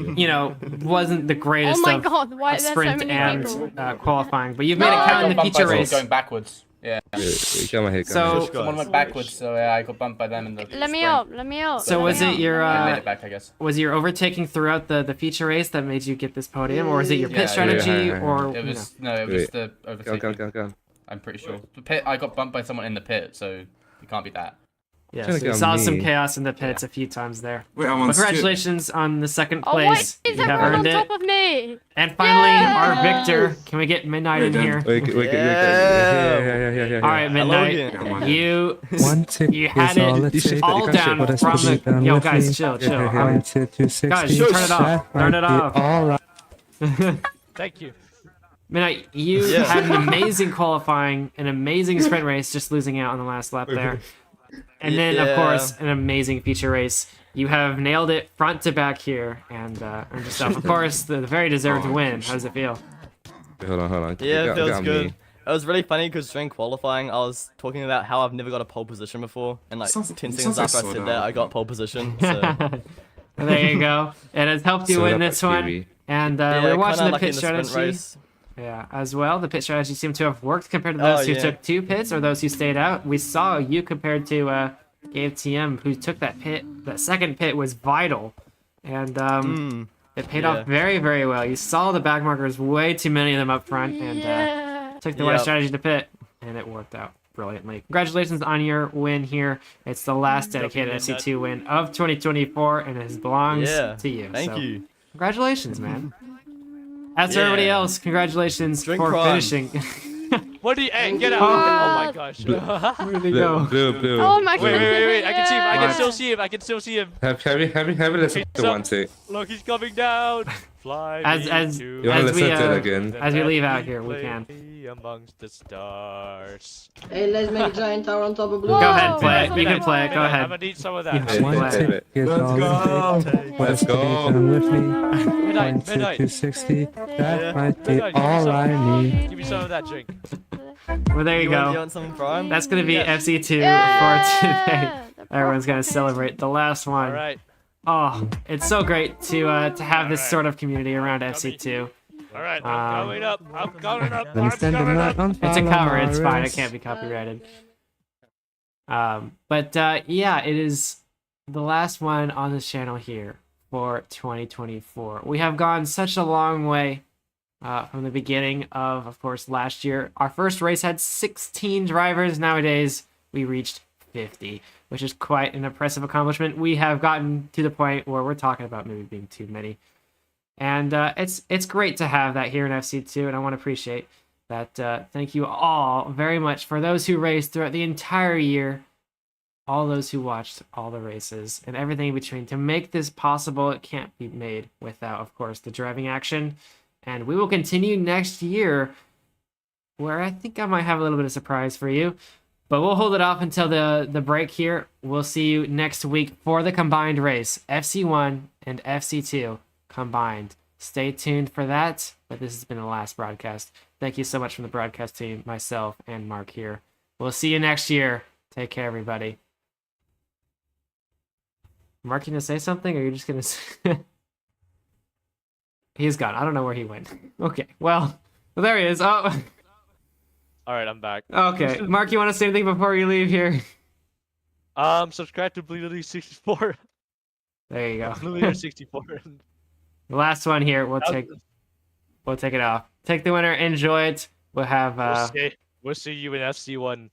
Speaker 1: wasn't the
Speaker 3: Oh
Speaker 1: greatest
Speaker 3: my
Speaker 1: of
Speaker 3: god, why are there so
Speaker 1: sprint
Speaker 3: many
Speaker 1: and
Speaker 3: people?
Speaker 1: qualifying, but you've made it
Speaker 7: I
Speaker 1: count
Speaker 7: got
Speaker 1: in the
Speaker 7: bumped by
Speaker 1: feature
Speaker 7: someone
Speaker 1: race.
Speaker 7: going backwards. Yeah,
Speaker 5: Go ahead.
Speaker 1: So,
Speaker 7: someone went backwards, so yeah, I got bumped by them in the.
Speaker 3: Let me
Speaker 7: sprint.
Speaker 3: up.
Speaker 1: So was it your
Speaker 7: I made it back, I guess.
Speaker 1: was your overtaking throughout the feature race that made you get this podium, or is it your pit
Speaker 7: Yeah,
Speaker 1: strategy,
Speaker 5: yeah.
Speaker 1: or
Speaker 7: It was no, it
Speaker 5: Wait.
Speaker 7: was the overtaking.
Speaker 5: Go.
Speaker 7: I'm pretty sure. The pit, I got bumped by someone in the pit, so it can't be that.
Speaker 1: yeah,
Speaker 5: Trying to
Speaker 1: so you
Speaker 5: get
Speaker 1: saw
Speaker 5: on
Speaker 1: some
Speaker 5: me.
Speaker 1: chaos in the pits a few times there.
Speaker 8: Wait, I'm on
Speaker 1: But congratulations on the 2nd
Speaker 3: Oh, why
Speaker 1: place.
Speaker 3: is
Speaker 1: You have
Speaker 3: everyone on
Speaker 1: earned
Speaker 3: top
Speaker 1: it.
Speaker 3: of me?
Speaker 1: And finally,
Speaker 3: Yeah!
Speaker 1: our victor. Can we get Midnight in here?
Speaker 5: Yeah.
Speaker 1: All right, Midnight.
Speaker 8: again.
Speaker 1: You
Speaker 4: One tip
Speaker 1: you
Speaker 4: is
Speaker 1: had
Speaker 4: all
Speaker 1: it
Speaker 4: it takes.
Speaker 1: all down
Speaker 4: What is
Speaker 1: from
Speaker 4: to be
Speaker 1: the.
Speaker 4: done
Speaker 1: Yo,
Speaker 4: with
Speaker 1: guys,
Speaker 4: me?
Speaker 1: chill.
Speaker 4: Points at 260.
Speaker 1: Guys, turn it off.
Speaker 4: That
Speaker 1: Turn it
Speaker 4: might be
Speaker 1: off.
Speaker 4: all I
Speaker 2: Thank you.
Speaker 1: Midnight, you had an amazing qualifying, an amazing sprint race, just losing out on the last lap there. And then, of course, an amazing feature race. You have nailed it front to back here, and earned yourself, of course, the very deserved win. How does it feel?
Speaker 5: Hold on.
Speaker 9: Yeah, it
Speaker 5: Get
Speaker 9: feels
Speaker 5: on
Speaker 9: good.
Speaker 5: me.
Speaker 9: It was really funny because during qualifying, I was talking about how I've never got a pole position before, and like 10 seconds
Speaker 8: sounds like
Speaker 9: after I
Speaker 8: soda.
Speaker 9: said that, I got pole position. So
Speaker 1: There you go. It has helped you
Speaker 5: So
Speaker 1: win
Speaker 5: that
Speaker 1: this
Speaker 5: back
Speaker 1: one.
Speaker 5: Kiwi.
Speaker 1: And
Speaker 9: yeah,
Speaker 1: we're watching
Speaker 9: kinda
Speaker 1: the
Speaker 9: like
Speaker 1: pit
Speaker 9: in the sprint
Speaker 1: strategy.
Speaker 9: race.
Speaker 1: Yeah, as well. The pit strategy seemed to have worked compared to those who
Speaker 9: yeah.
Speaker 1: took 2 pits or those who stayed out. We saw you compared to Gabe TM, who took that pit. That 2nd pit was vital. And it paid off very, very well. You saw the back markers, way too many of them up front, and
Speaker 3: Yeah.
Speaker 1: took the right
Speaker 9: Yep.
Speaker 1: strategy to pit, and it worked out brilliantly. Congratulations on your win here. It's the last dedicated FC2 win of 2024, and it belongs
Speaker 9: Yeah.
Speaker 1: to you.
Speaker 9: Thank
Speaker 1: So,
Speaker 9: you.
Speaker 1: Congratulations, man. As for everybody
Speaker 2: Yeah.
Speaker 1: else, congratulations
Speaker 9: Drink
Speaker 1: for
Speaker 9: Prime.
Speaker 1: finishing.
Speaker 2: What do you? Hey, get out!
Speaker 1: Oh.
Speaker 2: Oh my gosh!
Speaker 1: Where'd they
Speaker 5: Blue,
Speaker 1: go?
Speaker 5: blue.
Speaker 3: Oh my
Speaker 2: Wait, wait! I can see him! I can
Speaker 1: What?
Speaker 2: still see him! I can still see him!
Speaker 5: Have you listened to
Speaker 2: So-
Speaker 5: one take?
Speaker 2: Look, he's coming down! Fly
Speaker 1: As-
Speaker 2: me
Speaker 1: as-
Speaker 2: to
Speaker 5: You want
Speaker 1: As
Speaker 5: to
Speaker 1: we,
Speaker 5: listen to
Speaker 1: uh,
Speaker 5: it again?
Speaker 1: As we
Speaker 2: let
Speaker 1: leave out
Speaker 2: me
Speaker 1: here, we
Speaker 2: play
Speaker 1: can.
Speaker 2: amongst the stars.
Speaker 8: Hey, let's make a giant tower on top of blue.
Speaker 1: Go ahead,
Speaker 3: Whoa.
Speaker 1: play it. You can
Speaker 2: Midnight,
Speaker 1: play it. Go
Speaker 2: Midnight, I'm
Speaker 1: ahead.
Speaker 2: gonna need some of
Speaker 4: Yeah,
Speaker 2: that.
Speaker 5: Hey,
Speaker 4: one
Speaker 5: hey,
Speaker 4: tick
Speaker 5: hey.
Speaker 4: is all it takes.
Speaker 5: Let's
Speaker 4: To be
Speaker 5: go.
Speaker 4: done with me.
Speaker 2: Midnight,
Speaker 4: 260. That
Speaker 3: Yeah.
Speaker 4: might be
Speaker 2: Midnight, give me
Speaker 4: all
Speaker 2: some.
Speaker 4: I need.
Speaker 2: Give me some of that drink.
Speaker 1: Well, there you
Speaker 9: You
Speaker 1: go.
Speaker 9: want something Prime?
Speaker 1: That's gonna be
Speaker 2: Yes.
Speaker 1: FC2 for today.
Speaker 3: Yeah, the
Speaker 1: Everyone's gonna
Speaker 3: purple
Speaker 1: celebrate the last one.
Speaker 2: All right,
Speaker 1: Oh, it's so great to have this
Speaker 2: Alright.
Speaker 1: sort of community around FC2.
Speaker 2: all right.
Speaker 1: Um,
Speaker 2: I'm coming up. I'm coming up.
Speaker 4: Let me
Speaker 2: I'm
Speaker 4: stand
Speaker 2: coming
Speaker 4: right
Speaker 2: up.
Speaker 4: on
Speaker 1: It's a cover. It's fine. It
Speaker 4: wrist.
Speaker 1: can't be copyrighted. But yeah, it is the last one on this channel here for 2024. We have gone such a long way from the beginning of course, last year. Our first race had 16 drivers. Nowadays, we reached 50, which is quite an impressive accomplishment. We have gotten to the point where we're talking about maybe being too many. And it's great to have that here in FC2, and I want to appreciate that. Thank you all very much for those who raced throughout the entire year, all those who watched all the races, and everything in between. To make this possible, it can't be made without, of course, the driving action. And we will continue next year, where I think I might have a little bit of surprise for you. But we'll hold it off until the break here. We'll see you next week for the combined race, FC1 and FC2 combined. Stay tuned for that. But this has been the last broadcast. Thank you so much from the broadcast team, myself and Mark here. We'll see you next year. Take care, everybody. Mark, you gonna say something, or are you just gonna? He's gone. I don't know where he went. Okay, well, there he is. Oh,
Speaker 2: All right, I'm back.
Speaker 1: okay. Mark, you want to say anything before you leave here?
Speaker 2: Subscribe to Blue 64.
Speaker 1: There you go.
Speaker 2: Blue 64.
Speaker 1: The last one here. We'll take it off. Take the winner. Enjoy it. We'll have.
Speaker 2: We'll see you in FC1.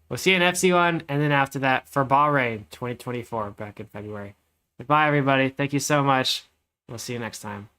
Speaker 1: We'll see you in FC1, and then after that for Bahrain 2024 back in February. Goodbye, everybody. Thank you so much. We'll see you next time.